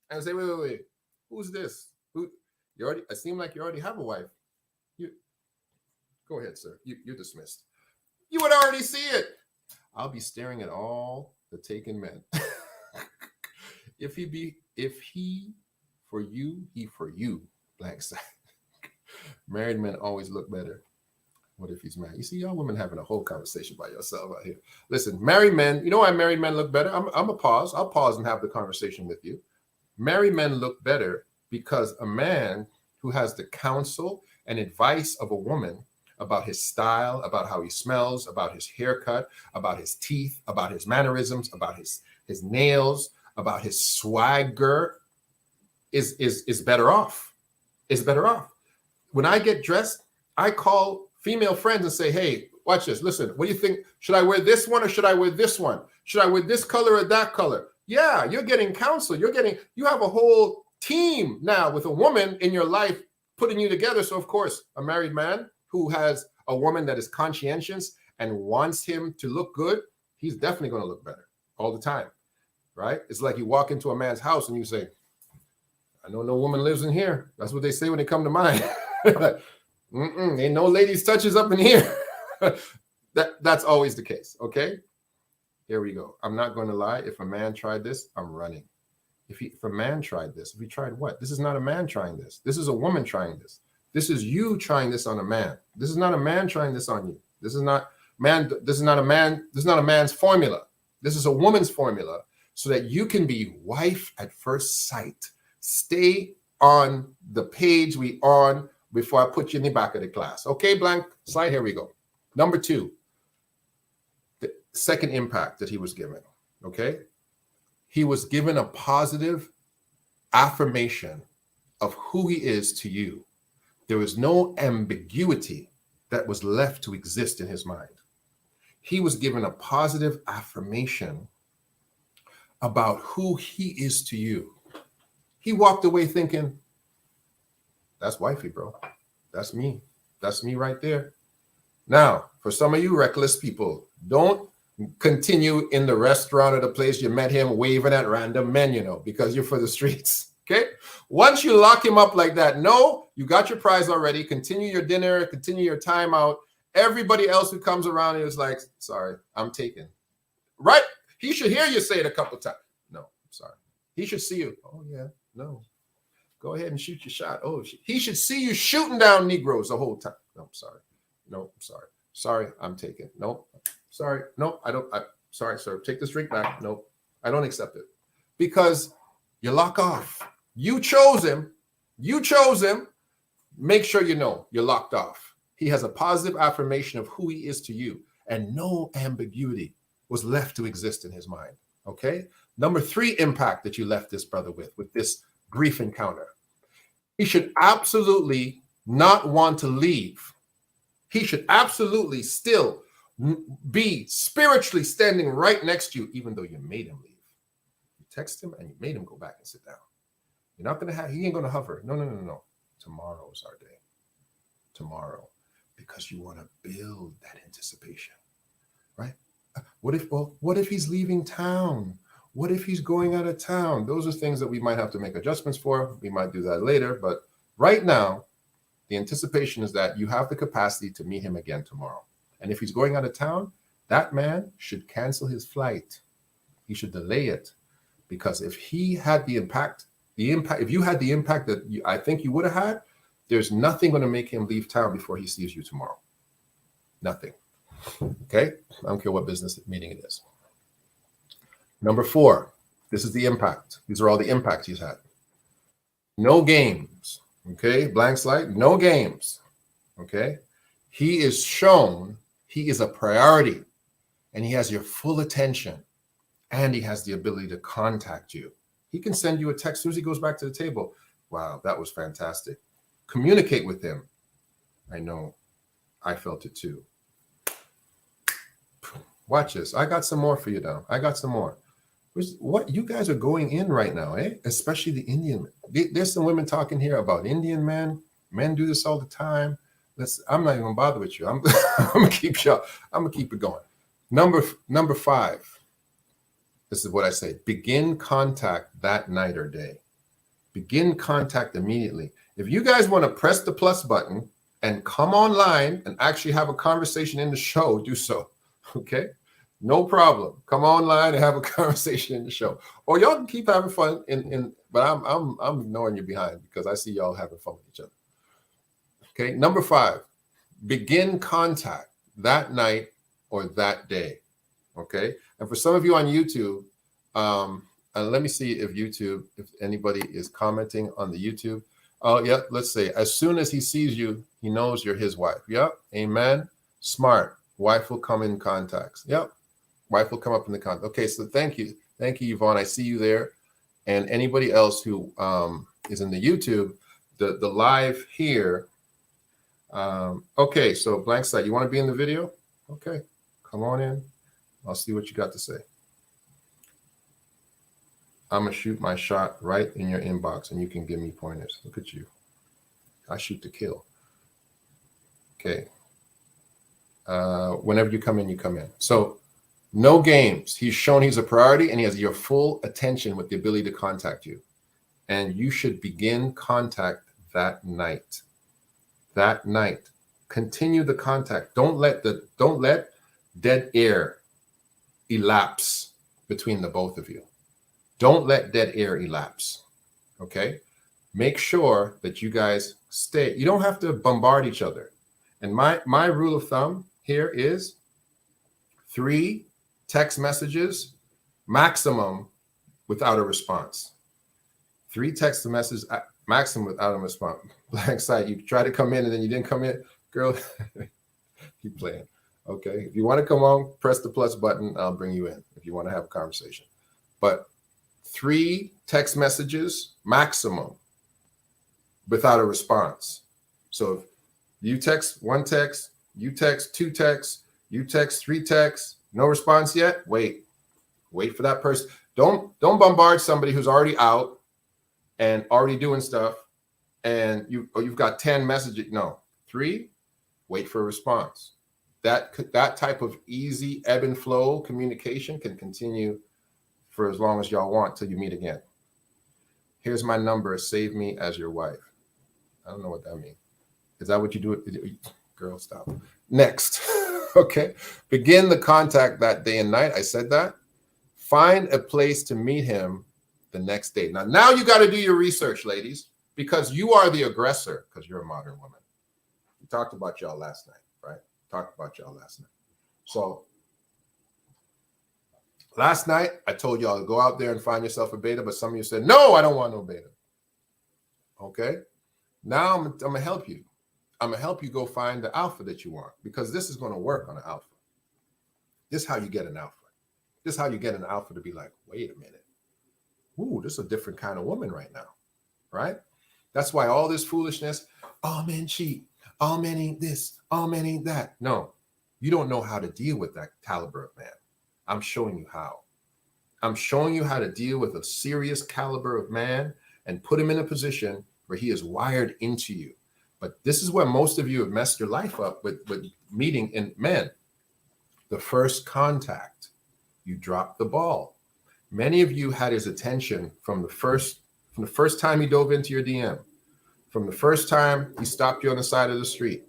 and say, wait, who's this? I seem like you already have a wife. Go ahead, sir. You're dismissed. You would already see it. I'll be staring at all the taken men. If he for you, he for you, blank side. Married men always look better. What if he's married? You see, y'all women having a whole conversation by yourself out here. Listen, married men, you know why married men look better? I'm a pause. I'll pause and have the conversation with you. Married men look better because a man who has the counsel and advice of a woman about his style, about how he smells, about his haircut, about his teeth, about his mannerisms, about his nails, about his swagger is better off. Is better off. When I get dressed, I call female friends and say, hey, watch this. Listen, what do you think? Should I wear this one or should I wear this one? Should I wear this color or that color? Yeah, you're getting counsel. You have a whole team now with a woman in your life putting you together. So of course, a married man who has a woman that is conscientious and wants him to look good, he's definitely going to look better all the time, right? It's like you walk into a man's house and you say, I know no woman lives in here. That's what they say when they come to mine. Ain't no ladies touches up in here. That's always the case, okay? Here we go. I'm not going to lie. If a man tried this, I'm running. If a man tried this, if he tried what? This is not a man trying this. This is a woman trying this. This is you trying this on a man. This is not a man trying this on you. This is not a man's formula. This is a woman's formula so that you can be wife at first sight. Stay on the page we on before I put you in the back of the class. Okay, blank slide, here we go. Number 2, the second impact that he was given, okay? He was given a positive affirmation of who he is to you. There was no ambiguity that was left to exist in his mind. He was given a positive affirmation about who he is to you. He walked away thinking, that's wifey, bro. That's me. That's me right there. Now, for some of you reckless people, don't continue in the restaurant or the place you met him waving at random men, because you're for the streets. Okay. Once you lock him up like that, no, you got your prize already. Continue your dinner, continue your time out. Everybody else who comes around is like, sorry, I'm taken. Right? He should hear you say it a couple times. No, I'm sorry. He should see you. Oh, yeah, no. Go ahead and shoot your shot. Oh, he should see you shooting down Negroes the whole time. No, I'm sorry. No, I'm sorry. Sorry, I'm taken. No, sorry. No, I don't. Sorry, sir. Take this drink back. No, I don't accept it. Because you lock off. You chose him. You chose him. Make sure you know you're locked off. He has a positive affirmation of who he is to you, and no ambiguity was left to exist in his mind. Okay. Number 3 impact that you left this brother with this brief encounter. He should absolutely not want to leave. He should absolutely still be spiritually standing right next to you, even though you made him leave. You text him and you made him go back and sit down. You're not going to he ain't going to hover. No. Tomorrow is our day. Tomorrow. Because you want to build that anticipation, right? What if he's leaving town? What if he's going out of town? Those are things that we might have to make adjustments for. We might do that later. But right now, the anticipation is that you have the capacity to meet him again tomorrow. And if he's going out of town, that man should cancel his flight. He should delay it. Because if he had if you had the impact that I think you would have had, there's nothing going to make him leave town before he sees you tomorrow. Nothing. Okay? I don't care what business meeting it is. Number 4, this is the impact. These are all the impacts he's had. No games. Okay? Blank slide. No games. Okay? He is shown he is a priority, and he has your full attention, and he has the ability to contact you. He can send you a text as soon as he goes back to the table. Wow, that was fantastic. Communicate with him. I know. I felt it too. Watch this. I got some more for you now. I got some more. What you guys are going in right now, eh? Especially the Indian. There's some women talking here about Indian men. Men do this all the time. I'm not even gonna bother with you. I'm gonna keep it going. Number 5. This is what I say. Begin contact that night or day. Begin contact immediately. If you guys want to press the plus button and come online and actually have a conversation in the show, do so. Okay? No problem. Come online and have a conversation in the show. Or y'all can keep having fun but I'm ignoring you behind because I see y'all having fun with each other. Okay? Number 5, begin contact that night or that day. Okay? And for some of you on YouTube, let me see if anybody is commenting on the YouTube. Oh, yeah, let's say, as soon as he sees you, he knows you're his wife. Yep, amen. Smart. Wife will come in contacts. Yep, wife will come up in the contact. Okay, so thank you. Thank you, Yvonne. I see you there. And anybody else who is in the YouTube, the live here. Okay, so blank slide. You want to be in the video? Okay, come on in. I'll see what you got to say. I'm going to shoot my shot right in your inbox, and you can give me pointers. Look at you. I shoot to kill. Okay. Whenever you come in, you come in. So no games. He's shown he's a priority, and he has your full attention with the ability to contact you. And you should begin contact that night. That night. Continue the contact. Don't let dead air elapse between the both of you. Don't let dead air elapse. Okay? Make sure that you guys stay. You don't have to bombard each other. And my rule of thumb here is 3 text messages maximum without a response. 3 text messages maximum without a response. Blank side. You try to come in and then you didn't come in. Girl, keep playing. Okay? If you want to come on, press the plus button. I'll bring you in if you want to have a conversation. But 3 text messages maximum without a response. So if you text one text, you text two texts, you text three texts, no response yet, wait for that person. Don't bombard somebody who's already out and already doing stuff, and you've got 10 messages. No, 3, wait for a response. That type of easy ebb and flow communication can continue for as long as y'all want till you meet again. Here's my number. Save me as your wife. I don't know what that means. Is that what you do? Girl, stop. Next. Okay. Begin the contact that day and night. I said that. Find a place to meet him the next day. Now you got to do your research, ladies, because you are the aggressor, because you're a modern woman. We talked about y'all last night, right? Talked about y'all last night. So last night, I told y'all to go out there and find yourself a beta, but some of you said, no, I don't want no beta. Okay. Now I'm going to help you. I'm going to help you go find the alpha that you want, because this is going to work on an alpha. This is how you get an alpha. This is how you get an alpha to be like, wait a minute. Ooh, this is a different kind of woman right now, right? That's why all this foolishness, all men cheat, all men ain't this, all men ain't that. No, you don't know how to deal with that caliber of man. I'm showing you how. I'm showing you how to deal with a serious caliber of man and put him in a position where he is wired into you. But this is where most of you have messed your life up with meeting in men. The first contact, you dropped the ball. Many of you had his attention from the first time he dove into your DM, from the first time he stopped you on the side of the street,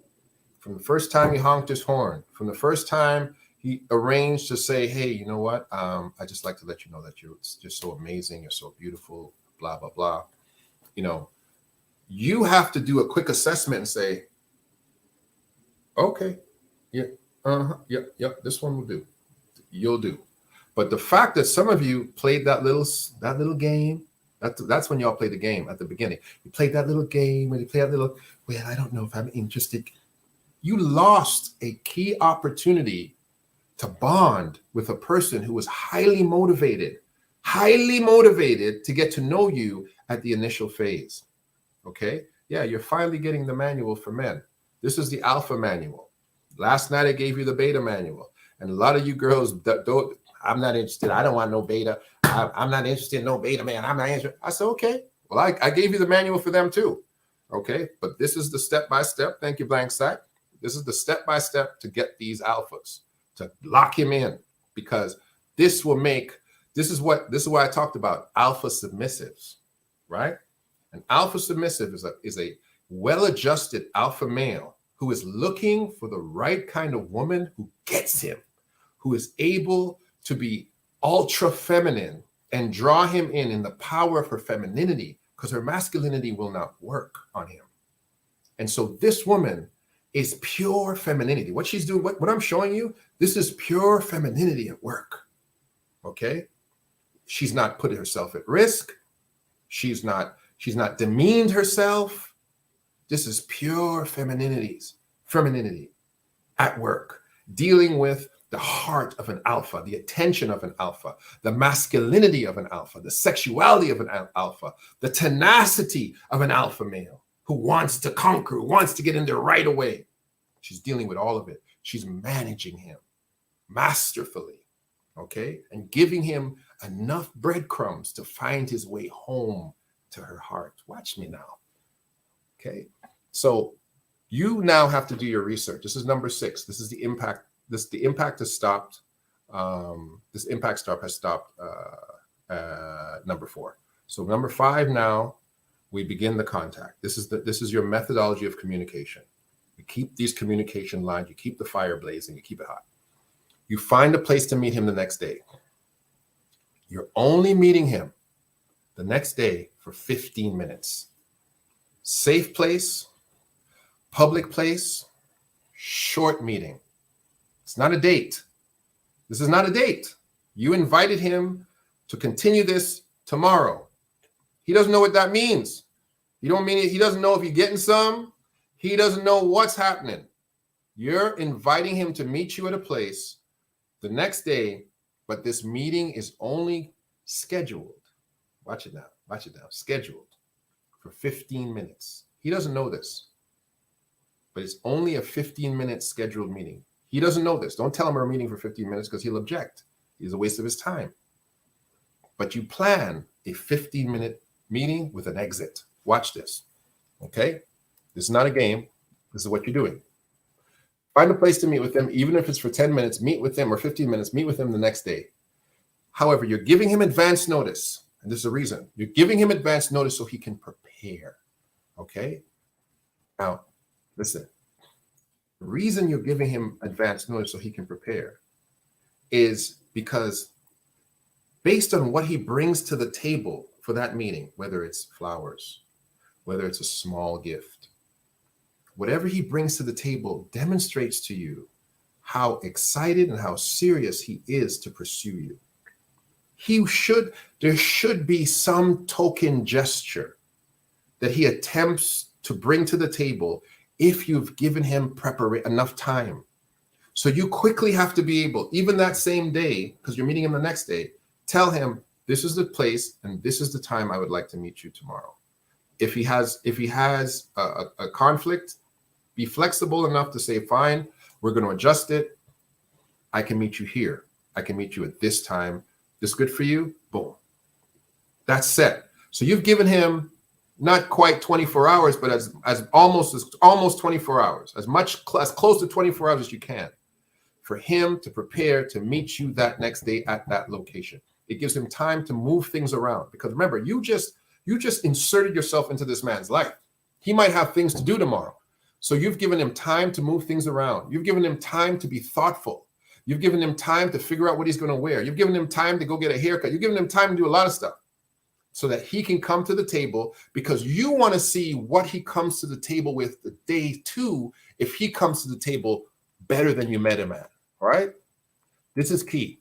from the first time he honked his horn, from the first time he arranged to say, hey, you know what? I just like to let you know that you're just so amazing. You're so beautiful, blah, blah, blah. You know, you have to do a quick assessment and say, okay, yeah, yep, this one will do. You'll do. But the fact that some of you played that little game, that's when y'all play the game at the beginning. You played that little game, and you play that little, well, I don't know if I'm interested. You lost a key opportunity to bond with a person who was highly motivated to get to know you at the initial phase. Okay? Yeah, you're finally getting the manual for men. This is the alpha manual. Last night I gave you the beta manual. And a lot of you girls don't, I'm not interested. I don't want no beta. I'm not interested in no beta, man. I'm not interested. I said, okay. Well, I gave you the manual for them too. Okay. But this is the step-by-step. Thank you, Blank Sack. This is the step-by-step to get these alphas, to lock him in, because this is what I talked about, alpha submissives, right? An alpha submissive is a well-adjusted alpha male who is looking for the right kind of woman who gets him, who is able to be ultra feminine and draw him in the power of her femininity, because her masculinity will not work on him. And so this woman is pure femininity. What she's doing, what I'm showing you, this is pure femininity at work. Okay? She's not putting herself at risk. She's not demeaned herself. This is pure femininity at work, dealing with the heart of an alpha, the attention of an alpha, the masculinity of an alpha, the sexuality of an alpha, the tenacity of an alpha male who wants to conquer, who wants to get in there right away. She's dealing with all of it. She's managing him masterfully, okay? And giving him enough breadcrumbs to find his way home to her heart. Watch me now, okay? So you now have to do your research. This is number 6. This is the impact. The impact has stopped. This impact stop has stopped number 4. So number 5 now, we begin the contact. This is your methodology of communication. You keep these communication lines, you keep the fire blazing, you keep it hot. You find a place to meet him the next day. You're only meeting him the next day for 15 minutes. Safe place, public place, short meeting. It's not a date. This is not a date. You invited him to continue this tomorrow. He doesn't know what that means. He doesn't know if you're getting some. He doesn't know what's happening. You're inviting him to meet you at a place the next day, but this meeting is only scheduled. Watch it now. Scheduled for 15 minutes. He doesn't know this, but it's only a 15-minute scheduled meeting. He doesn't know this. Don't tell him we're meeting for 15 minutes because he'll object. It's a waste of his time. But you plan a 15-minute meeting with an exit. Watch this, okay? This is not a game. This is what you're doing. Find a place to meet with him, even if it's for 10 minutes, meet with him, or 15 minutes, meet with him the next day. However, you're giving him advance notice, and there's a reason. You're giving him advance notice so he can prepare, okay? Now, listen. The reason you're giving him advance notice so he can prepare is because based on what he brings to the table for that meeting, whether it's flowers, whether it's a small gift, whatever he brings to the table demonstrates to you how excited and how serious he is to pursue you. There should be some token gesture that he attempts to bring to the table if you've given him enough time. So you quickly have to be able, even that same day, because you're meeting him the next day, tell him, this is the place and this is the time I would like to meet you tomorrow. If he has a conflict, be flexible enough to say, fine, we're going to adjust it. I can meet you here. I can meet you at this time. This good for you? Boom. That's set. So you've given him not quite 24 hours, but as almost 24 hours, as close to 24 hours as you can for him to prepare to meet you that next day at that location. It gives him time to move things around, because remember, you just inserted yourself into this man's life. He might have things to do tomorrow. So you've given him time to move things around. You've given him time to be thoughtful. You've given him time to figure out what he's going to wear. You've given him time to go get a haircut. You've given him time to do a lot of stuff so that he can come to the table, because you want to see what he comes to the table with the day two, if he comes to the table better than you met him at. All right? This is key.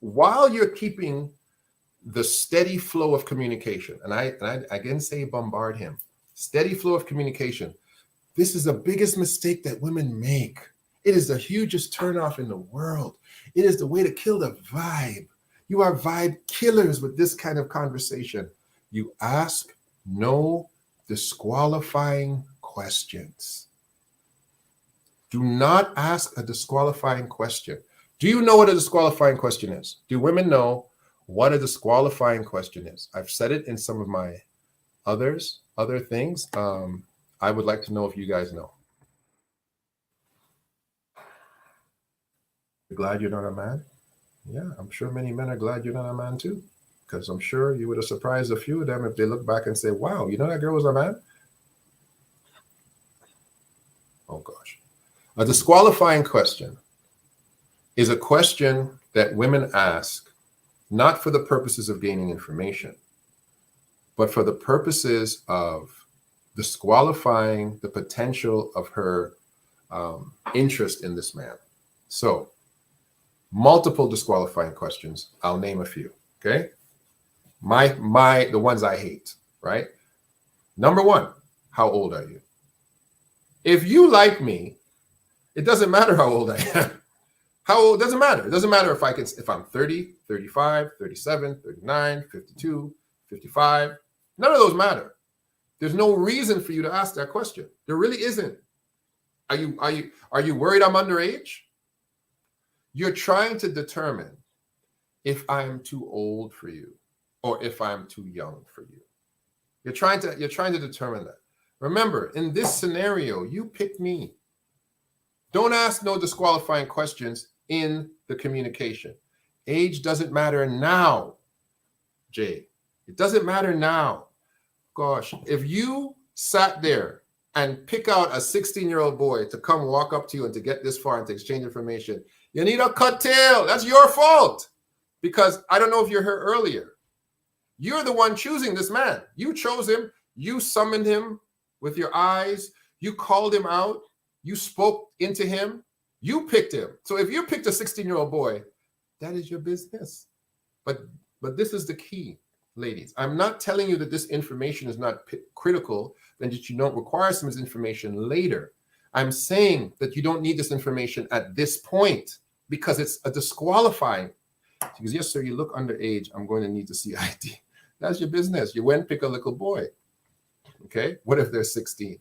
While you're keeping the steady flow of communication, and I again say bombard him, steady flow of communication. This is the biggest mistake that women make. It is the hugest turnoff in the world. It is the way to kill the vibe. You are vibe killers with this kind of conversation. You ask no disqualifying questions. Do not ask a disqualifying question. Do you know what a disqualifying question is? Do women know what a disqualifying question is? I've said it in some of my other things. I would like to know if you guys know. You're glad you're not a man? Yeah, I'm sure many men are glad you're not a man too, because I'm sure you would have surprised a few of them if they look back and say, wow, you know that girl was a man? Oh gosh. A disqualifying question is a question that women ask not for the purposes of gaining information, but for the purposes of disqualifying the potential of her interest in this man. So multiple disqualifying questions. I'll name a few. Okay. The ones I hate, right? Number one, how old are you? If you like me, it doesn't matter how old I am. How old doesn't matter. It doesn't matter if I'm 30, 35, 37, 39, 52, 55. None of those matter. There's no reason for you to ask that question. There really isn't. Are you worried I'm underage? You're trying to determine if I'm too old for you or if I'm too young for you. You're trying to determine that. Remember, in this scenario, you pick me. Don't ask no disqualifying questions in the communication. Age doesn't matter now, Jay. It doesn't matter now. Gosh, if you sat there and pick out a 16-year-old boy to come walk up to you and to get this far and to exchange information, you need a cut tail. That's your fault. Because I don't know if you heard earlier. You're the one choosing this man. You chose him. You summoned him with your eyes. You called him out. You spoke into him. You picked him. So if you picked a 16-year-old boy, that is your business. But this is the key, ladies. I'm not telling you that this information is not critical and that you don't require some of this information later. I'm saying that you don't need this information at this point because it's a disqualifying. Because yes, sir, you look underage. I'm going to need to see ID. That's your business. You went and pick a little boy. Okay, what if they're 16?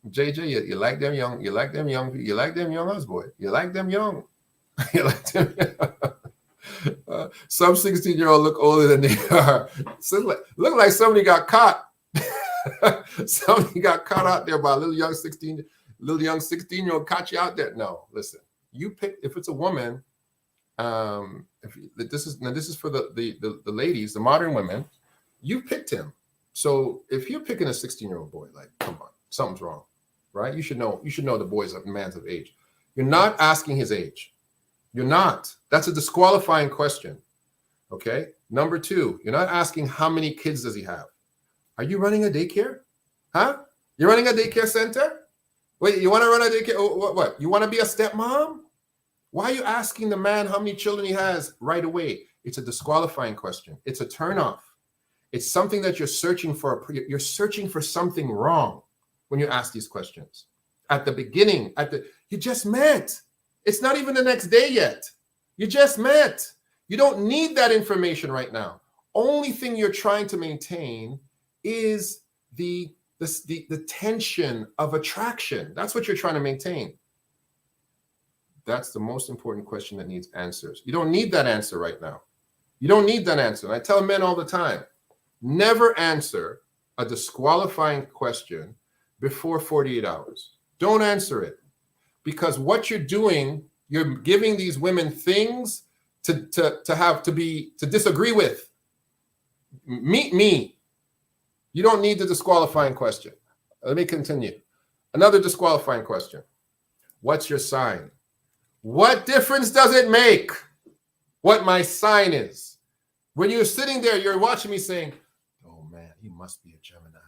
JJ, you like them young, you like them young, you like them young husband, you like them young, you like them young. Some 16-year-old look older than they are. So look like somebody got caught. Somebody got caught out there by a little young 16-year-old caught you out there. No, listen, you pick, if it's a woman, this is for the ladies, the modern women, you picked him. So if you're picking a 16-year-old boy, like, come on, something's wrong, right? You should know the man's of age. You're not asking his age. You're not. That's a disqualifying question. Okay. Number two, you're not asking how many kids does he have. Are you running a daycare? Huh? You're running a daycare center? Wait, you want to run a daycare? What? You want to be a stepmom? Why are you asking the man how many children he has right away? It's a disqualifying question. It's a turnoff. It's something that you're searching for. You're searching for something wrong when you ask these questions. At the beginning, you just met. It's not even the next day yet. You just met. You don't need that information right now. Only thing you're trying to maintain is the tension of attraction. That's what you're trying to maintain. That's the most important question that needs answers. You don't need that answer right now. You don't need that answer. And I tell men all the time, never answer a disqualifying question before 48 hours. Don't answer it, because what you're doing, you're giving these women things to disagree with. Meet me. You don't need the disqualifying question. Let me continue. Another disqualifying question. What's your sign? What difference does it make what my sign is? When you're sitting there, you're watching me saying, oh man, he must be a Gemini.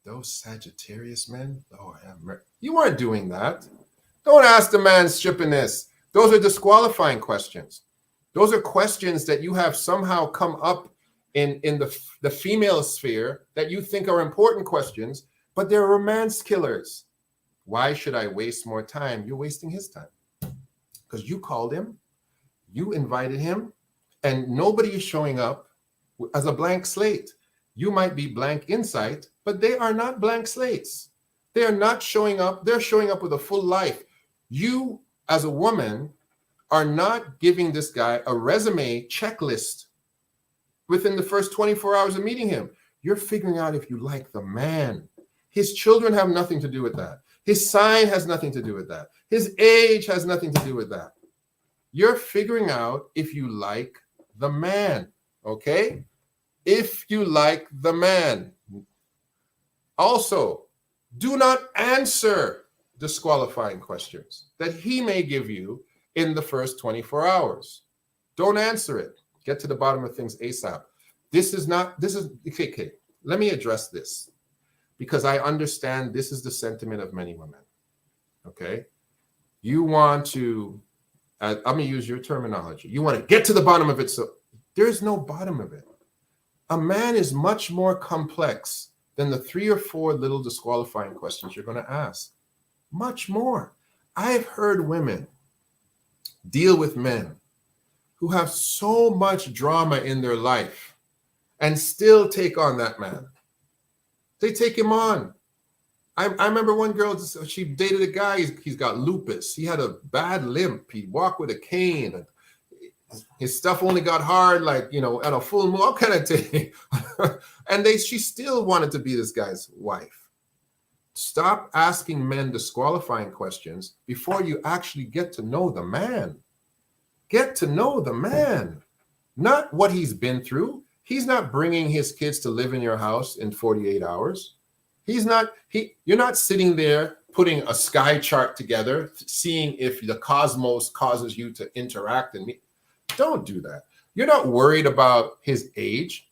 Those Sagittarius men, Lord have mercy. You weren't doing that. Don't ask the man stripping this. Those are disqualifying questions. Those are questions that you have somehow come up in the female sphere that you think are important questions, but they're romance killers. Why should I waste more time? You're wasting his time, because you called him, you invited him, and nobody is showing up as a blank slate. You might be blank inside, but they are not blank slates. They are not showing up. They're showing up with a full life. You, as a woman, are not giving this guy a resume checklist within the first 24 hours of meeting him. You're figuring out if you like the man. His children have nothing to do with that. His sign has nothing to do with that. His age has nothing to do with that. You're figuring out if you like the man, okay? If you like the man. Also, do not answer disqualifying questions that he may give you in the first 24 hours. Don't answer it. Get to the bottom of things ASAP. Okay, let me address this, because I understand this is the sentiment of many women, okay? You want to, I'm going to use your terminology. You want to get to the bottom of it. So there's no bottom of it. A man is much more complex than the 3 or 4 little disqualifying questions you're going to ask. Much more. I've heard women deal with men who have so much drama in their life and still take on that man. They take him on. I remember one girl, she dated a guy, he's got lupus. He had a bad limp. He walked with a cane. His stuff only got hard, like, at a full moon, all kind of thing. And she still wanted to be this guy's wife. Stop asking men disqualifying questions before you actually get to know the man. Get to know the man, not what he's been through. He's not bringing his kids to live in your house in 48 hours. You're not sitting there putting a sky chart together, seeing if the cosmos causes you to interact and meet. Don't do that. You're not worried about his age.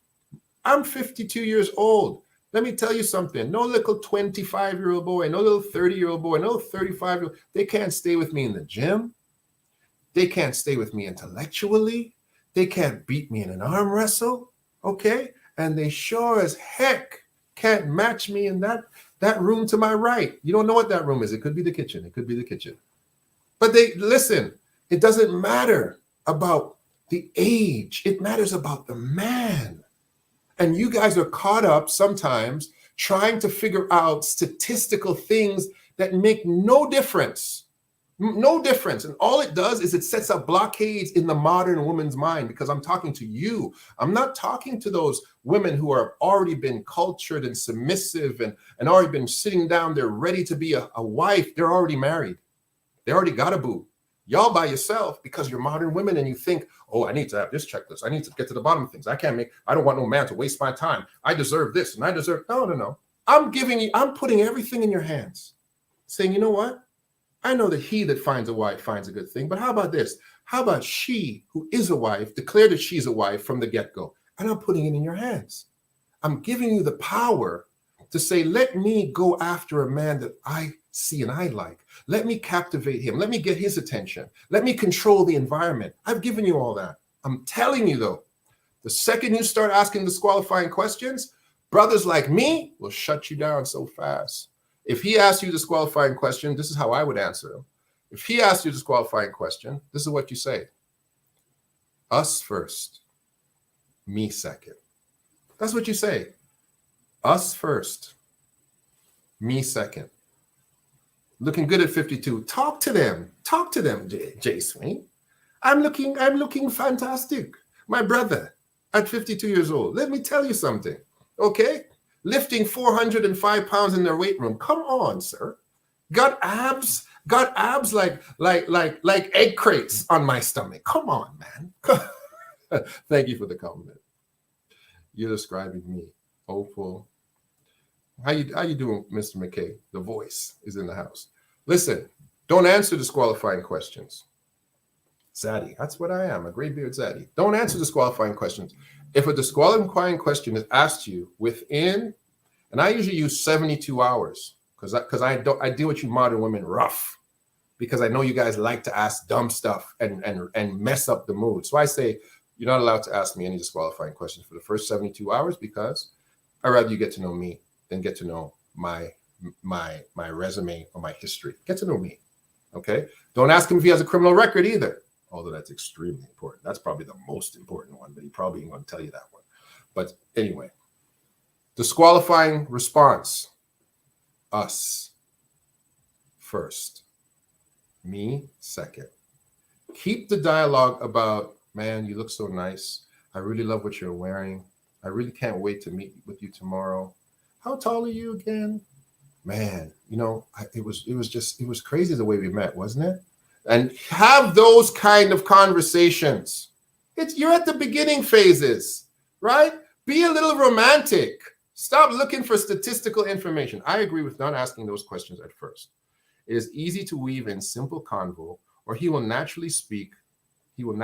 I'm 52 years old. Let me tell you something. No little 25-year-old boy, no little 30-year-old boy, no 35-year-old. They can't stay with me in the gym. They can't stay with me intellectually. They can't beat me in an arm wrestle. Okay? And they sure as heck can't match me in that room to my right. You don't know what that room is. It could be the kitchen. It could be the kitchen. But listen, it doesn't matter about the age. It matters about the man. And you guys are caught up sometimes trying to figure out statistical things that make no difference. No difference. And all it does is it sets up blockades in the modern woman's mind, because I'm talking to you. I'm not talking to those women who are already been cultured and submissive and already been sitting down. They're ready to be a wife. They're already married. They already got a boo. Y'all by yourself because you're modern women and you think, oh, I need to have this checklist. I need to get to the bottom of things. I don't want no man to waste my time. I deserve this and I deserve, no. I'm putting everything in your hands, saying, you know what? I know that he that finds a wife finds a good thing, but how about this? How about she who is a wife, declare that she's a wife from the get-go, and I'm putting it in your hands. I'm giving you the power to say, let me go after a man that I see and I like. Let me captivate him. Let me get his attention. Let me control the environment. I've given you all that. I'm telling you though, the second you start asking disqualifying questions, brothers like me will shut you down so fast. If he asks you a disqualifying question, this is how I would answer him. If he asks you a disqualifying question, this is what you say. Us first, me second. That's what you say. Us first, me second. Looking good at 52. Talk to them. Talk to them, Jay Swain. I'm looking fantastic. My brother at 52 years old. Let me tell you something. Okay? Lifting 405 pounds in their weight room. Come on, sir. Got abs like egg crates on my stomach. Come on, man. Thank you for the compliment. You're describing me. Hopeful. How you doing, Mr. McKay? The voice is in the house. Listen, don't answer disqualifying questions. Zaddy, that's what I am, a gray beard zaddy. Don't answer disqualifying questions. If a disqualifying question is asked you within, and I usually use 72 hours, because I deal with you modern women rough, because I know you guys like to ask dumb stuff and mess up the mood. So I say, you're not allowed to ask me any disqualifying questions for the first 72 hours, because I'd rather you get to know me than get to know my resume or my history. Get to know me, okay? Don't ask him if he has a criminal record either, although that's extremely important. That's probably the most important one, but he probably ain't going to tell you that one. But anyway, disqualifying response. Us first, me second. Keep the dialogue about, man, you look so nice. I really love what you're wearing. I really can't wait to meet with you tomorrow. How tall are you again? Man, you know, it was crazy the way we met, wasn't it? And have those kind of conversations. You're at the beginning phases, right? Be a little romantic. Stop looking for statistical information. I agree with not asking those questions at first. It is easy to weave in simple convo, or he will naturally speak. He'll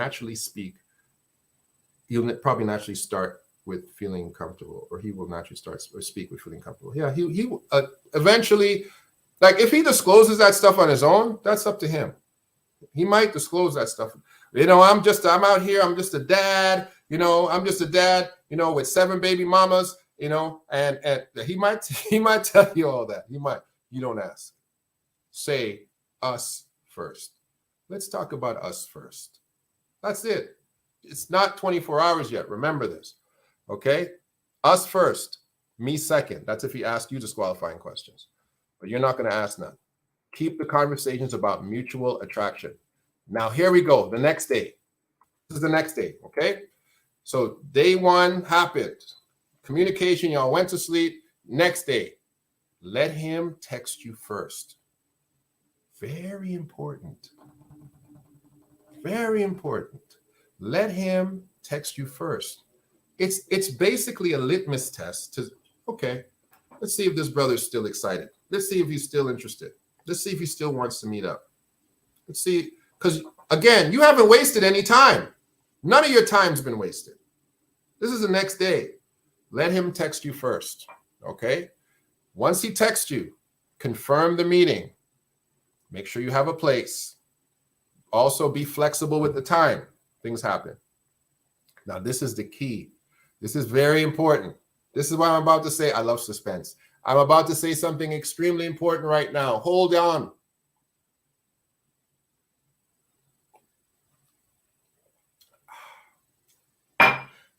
probably naturally start with feeling comfortable, or he will naturally start or speak with feeling comfortable. Yeah, he will eventually, like if he discloses that stuff on his own, that's up to him. He might disclose that stuff. You know, I'm out here, I'm just a dad, you know, with 7 baby mamas, you know, and he might tell you all that. You don't ask. Say us first. Let's talk about us first. That's it. It's not 24 hours yet. Remember this. Okay? Us first, me second. That's if he asks you disqualifying questions. But you're not going to ask none. Keep the conversations about mutual attraction. Now, here we go. The next day. This is the next day, okay? So day 1 happened. Communication, y'all went to sleep. Next day, let him text you first. Very important. Very important. Let him text you first. It's basically a litmus test to, okay, let's see if this brother's still excited. Let's see if he's still interested. Let's see if he still wants to meet up. Let's see, because again, you haven't wasted any time. None of your time's been wasted. This is the next day. Let him text you first, okay? Once he texts you, confirm the meeting. Make sure you have a place. Also be flexible with the time. Things happen. Now, this is the key. This is very important. This is why I'm about to say, I love suspense. I'm about to say something extremely important right now. Hold on.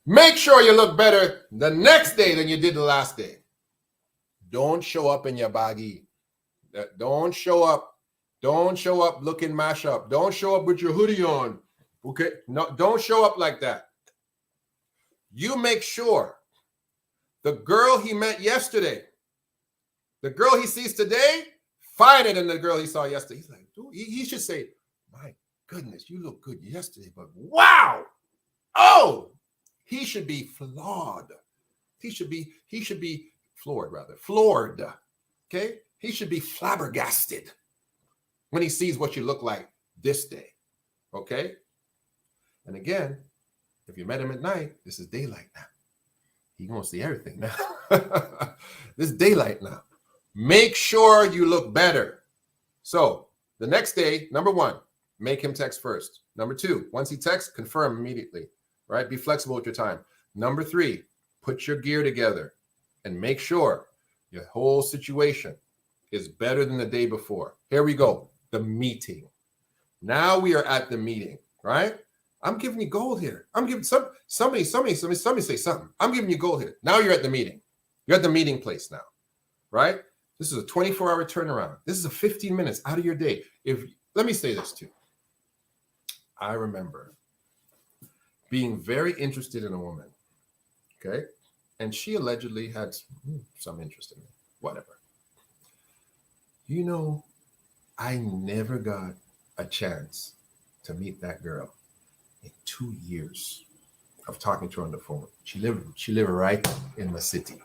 Make sure you look better the next day than you did the last day. Don't show up in your baggy. Don't show up. Don't show up looking mash up. Don't show up with your hoodie on. Okay? No, don't show up like that. You make sure the girl he met yesterday, the girl he sees today, finer than the girl he saw yesterday. He's like, dude, he should say, my goodness, you look good yesterday, but wow. Oh, he should be flawed. He should be floored, rather. Floored. Okay? He should be flabbergasted when he sees what you look like this day. Okay? And again, if you met him at night, this is daylight now. He gonna see everything now. This is daylight now. Make sure you look better. So the next day, number one, make him text first. Number two, once he texts, confirm immediately, right? Be flexible with your time. Number three, put your gear together and make sure your whole situation is better than the day before. Here we go, the meeting. Now we are at the meeting, right? I'm giving you gold here. I'm giving somebody say something. I'm giving you gold here. Now you're at the meeting. You're at the meeting place now, right? This is a 24-hour turnaround. This is a 15 minutes out of your day. Let me say this too. I remember being very interested in a woman, okay? And she allegedly had some interest in me, whatever. You know, I never got a chance to meet that girl in 2 years of talking to her on the phone. She lived right in my city,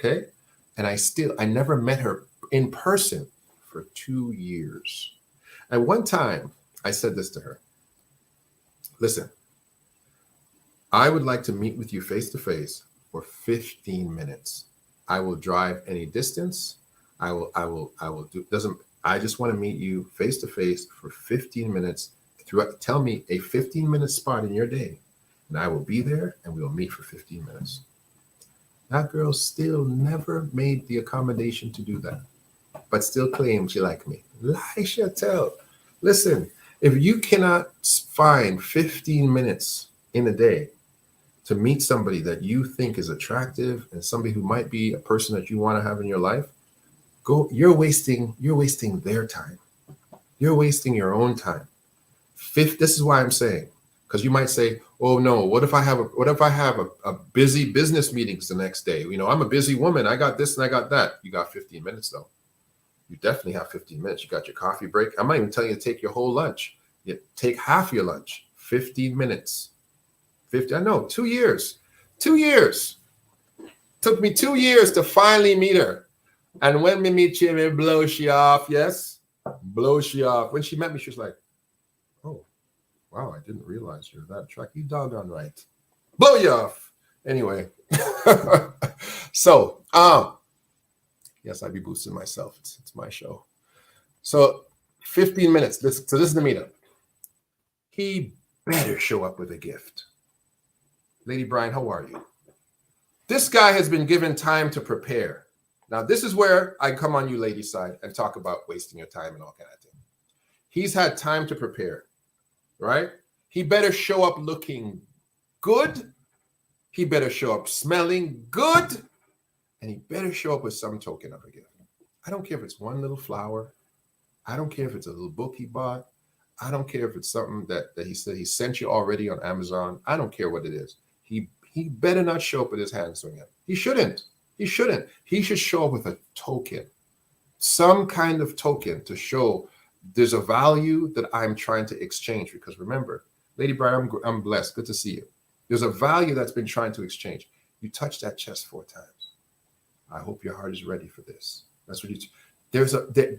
okay? And I never met her in person for 2 years. And one time I said this to her, listen, I would like to meet with you face to face for 15 minutes. I will drive any distance. I will do, I just want to meet you face to face for 15 minutes. Tell me a 15-minute spot in your day, and I will be there and we will meet for 15 minutes. That girl still never made the accommodation to do that, but still claims she liked me. Lie, tell. Listen, if you cannot find 15 minutes in a day to meet somebody that you think is attractive and somebody who might be a person that you want to have in your life, you're wasting their time. You're wasting your own time. This is why I'm saying, because you might say, oh no, what if I have a busy business meetings the next day? You know, I'm a busy woman. I got this and I got that. You got 15 minutes though. You definitely have 15 minutes. You got your coffee break. I'm not even telling you to take your whole lunch. You take half your lunch. 15 minutes. 50. I know, 2 years. 2 years. Took me 2 years to finally meet her. And when we meet you, we blow she off. Yes, blow she off. When she met me, she was like, oh, wow, I didn't realize you're that attractive. You doggone right. Blow you off. Anyway. So, yes, I'd be boosting myself. It's my show. So 15 minutes. So this is the meetup. He better show up with a gift. Lady Brian, how are you? This guy has been given time to prepare. Now, this is where I come on you ladies' side and talk about wasting your time and all kind of thing. He's had time to prepare, right? He better show up looking good. He better show up smelling good. And he better show up with some token of a gift. I don't care if it's one little flower. I don't care if it's a little book he bought. I don't care if it's something that he said he sent you already on Amazon. I don't care what it is. He better not show up with his hands swinging. He shouldn't. He shouldn't. He should show up with a token, some kind of token to show there's a value that I'm trying to exchange. Because remember, Lady Brian, I'm blessed. Good to see you. There's a value that's been trying to exchange. You touched that chest 4 times. I hope your heart is ready for this. That's what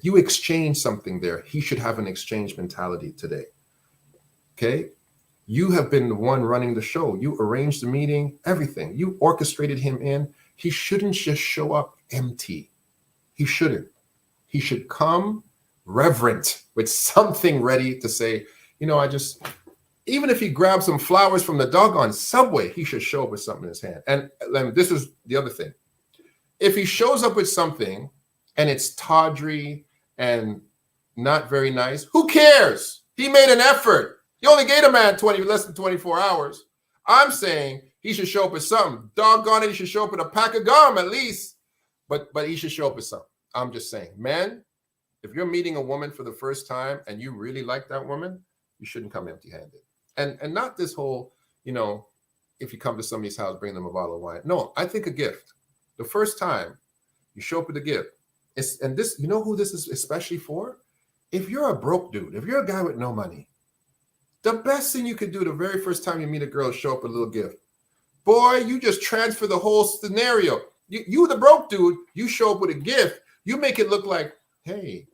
you exchange something there. He should have an exchange mentality today. Okay? You have been the one running the show. You arranged the meeting, everything. You orchestrated him in. He shouldn't just show up empty. He shouldn't. He should come reverent with something ready to say, you know, even if he grabs some flowers from the doggone Subway, he should show up with something in his hand. And this is the other thing. If he shows up with something and it's tawdry and not very nice, who cares? He made an effort. You only gave a man less than 24 hours. I'm saying he should show up with something. Doggone it, he should show up with a pack of gum at least. But he should show up with something. I'm just saying, man, if you're meeting a woman for the first time and you really like that woman, you shouldn't come empty-handed. And not this whole, if you come to somebody's house, bring them a bottle of wine. No, I think a gift. The first time you show up with a gift. And this, you know who this is especially for? If you're a broke dude, if you're a guy with no money, the best thing you could do the very first time you meet a girl is show up with a little gift. Boy, you just transfer the whole scenario. You the broke dude, you show up with a gift. You make it look like, hey,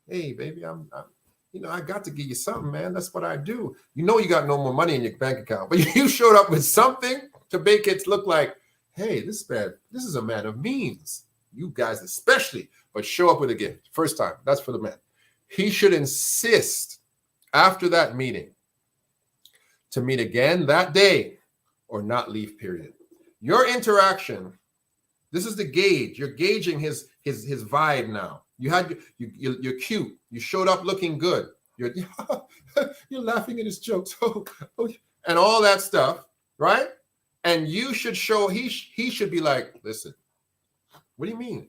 baby, I got to give you something, man. That's what I do. You know you got no more money in your bank account, but you showed up with something to make it look like, hey, this is a man of means. You guys especially, but show up with a gift. First time, that's for the man. He should insist after that meeting to meet again that day or not leave, period. Your interaction, this is the gauge. You're gauging his vibe now. You're cute. You showed up looking good. You're laughing at his jokes. And all that stuff, right? And you should show, he should be like, listen, what do you mean?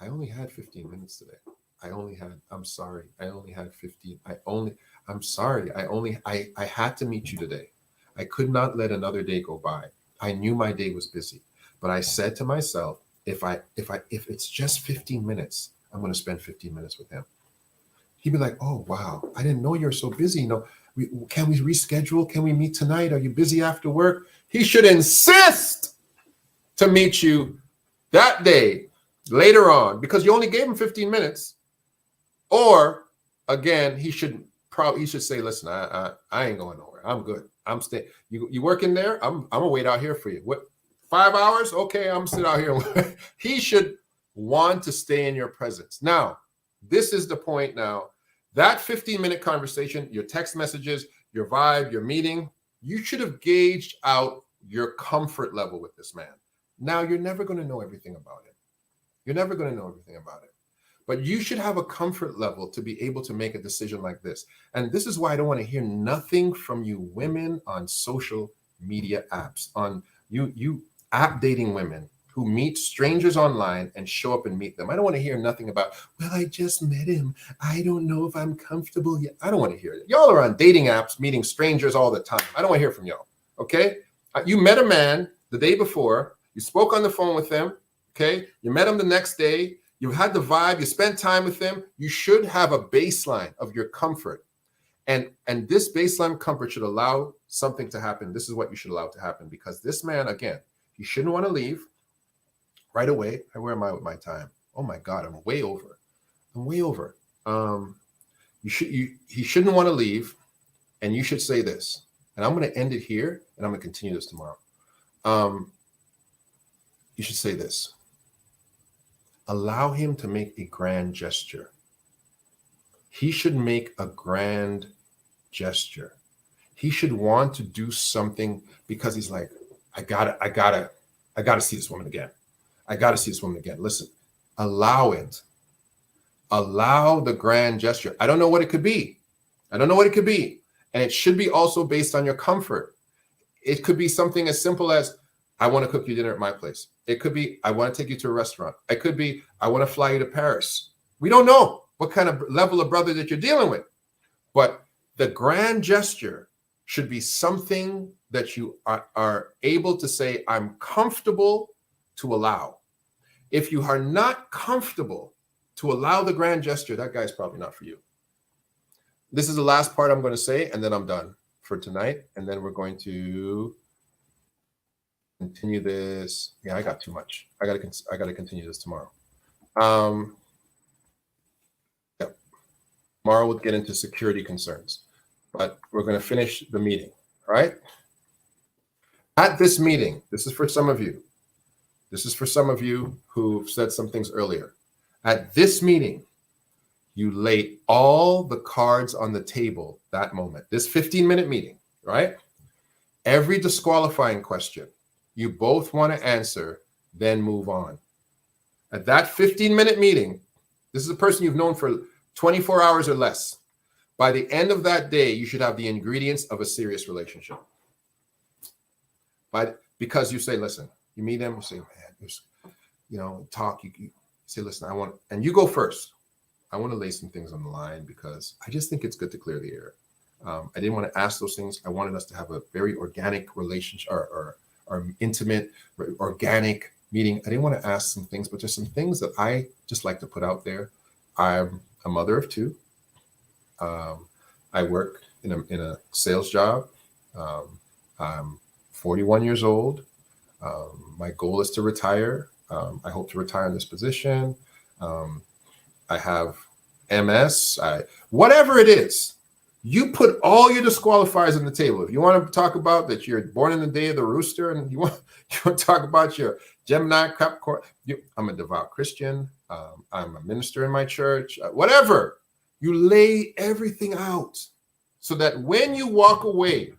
I only had 15 minutes today. I'm sorry. I only had 15. I'm sorry. I had to meet you today. I could not let another day go by. I knew my day was busy, but I said to myself, if it's just 15 minutes, I'm going to spend 15 minutes with him. He'd be like, oh, wow. I didn't know you're so busy. Can we reschedule? Can we meet tonight? Are you busy after work? He should insist to meet you that day later on because you only gave him 15 minutes. Or again, he should say, listen, I ain't going nowhere. I'm good. I'm staying. You working there? I'm gonna wait out here for you. What, 5 hours? Okay, I'm gonna sit out here. He should want to stay in your presence. Now, this is the point now. That 15-minute conversation, your text messages, your vibe, your meeting, you should have gauged out your comfort level with this man. Now, you're never going to know everything about it. You're never going to know everything about it. But you should have a comfort level to be able to make a decision like this. And this is why I don't want to hear nothing from you women on social media apps, on you app dating women who meet strangers online and show up and meet them. I don't want to hear nothing about, well, I just met him. I don't know if I'm comfortable yet. I don't want to hear it. Y'all are on dating apps meeting strangers all the time. I don't want to hear from y'all, okay? You met a man the day before. You spoke on the phone with him, okay? You met him the next day. You had the vibe. You spent time with him. You should have a baseline of your comfort. And this baseline comfort should allow something to happen. This is what you should allow to happen because this man, again, he shouldn't want to leave right away. Where am I with my time? Oh my God, I'm way over. He shouldn't want to leave. And you should say this. And I'm going to end it here and I'm going to continue this tomorrow. You should say this. Allow him to make a grand gesture. He should make a grand gesture. He should want to do something because he's like, I gotta see this woman again. I gotta see this woman again. Listen, allow it. Allow the grand gesture. I don't know what it could be. And it should be also based on your comfort. It could be something as simple as, I want to cook you dinner at my place. It could be, I want to take you to a restaurant. It could be, I want to fly you to Paris. We don't know what kind of level of brother that you're dealing with. But the grand gesture should be something that you are able to say, I'm comfortable to allow. If you are not comfortable to allow the grand gesture, that guy's probably not for you. This is the last part I'm going to say, and then I'm done for tonight. And then we're going to continue this. Yeah, I got too much. I gotta continue this tomorrow. Yeah. Tomorrow we'll get into security concerns, but we're going to finish the meeting. All right. At this meeting, this is for some of you. This is for some of you who've said some things earlier. At this meeting, you lay all the cards on the table that moment. This 15-minute meeting, right? Every disqualifying question you both want to answer, then move on. At that 15-minute meeting, this is a person you've known for 24 hours or less. By the end of that day, you should have the ingredients of a serious relationship. Because you say, listen, you meet them, you say, man, talk, you say, listen, and you go first. I want to lay some things on the line because I just think it's good to clear the air. I didn't want to ask those things. I wanted us to have a very organic relationship or intimate, organic meeting. I didn't want to ask some things, but there's some things that I just like to put out there. I'm a mother of two. I work in a sales job. I'm 41 years old. My goal is to retire. I hope to retire in this position. I have MS. Whatever it is, you put all your disqualifiers on the table. If you want to talk about that you're born in the day of the rooster, and you want to talk about your Gemini, Capricorn, I'm a devout Christian. I'm a minister in my church. Whatever. You lay everything out so that when you walk away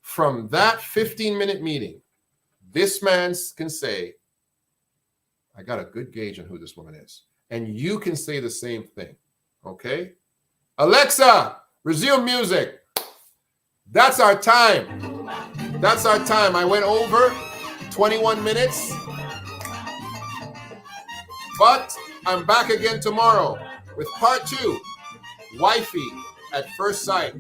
from that 15-minute meeting, this man can say, I got a good gauge on who this woman is. And you can say the same thing. Okay? Alexa, resume music. That's our time. That's our time. I went over 21 minutes. But I'm back again tomorrow with part 2. Wifey at first sight.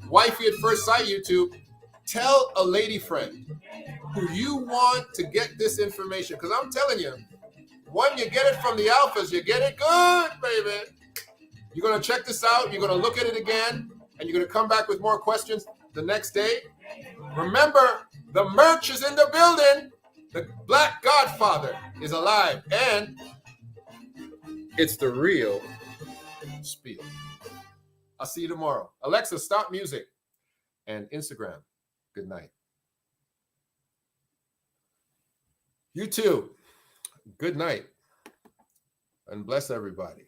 Wifey at first sight, YouTube. Tell a lady friend who you want to get this information. Because I'm telling you, when you get it from the alphas, you get it good, baby. You're going to check this out. You're going to look at it again. And you're going to come back with more questions the next day. Remember, the merch is in the building. The Black Godfather is alive. And it's the real Spiel. I'll see you tomorrow. Alexa, stop music. And Instagram, good night. You too. Good night. And bless everybody.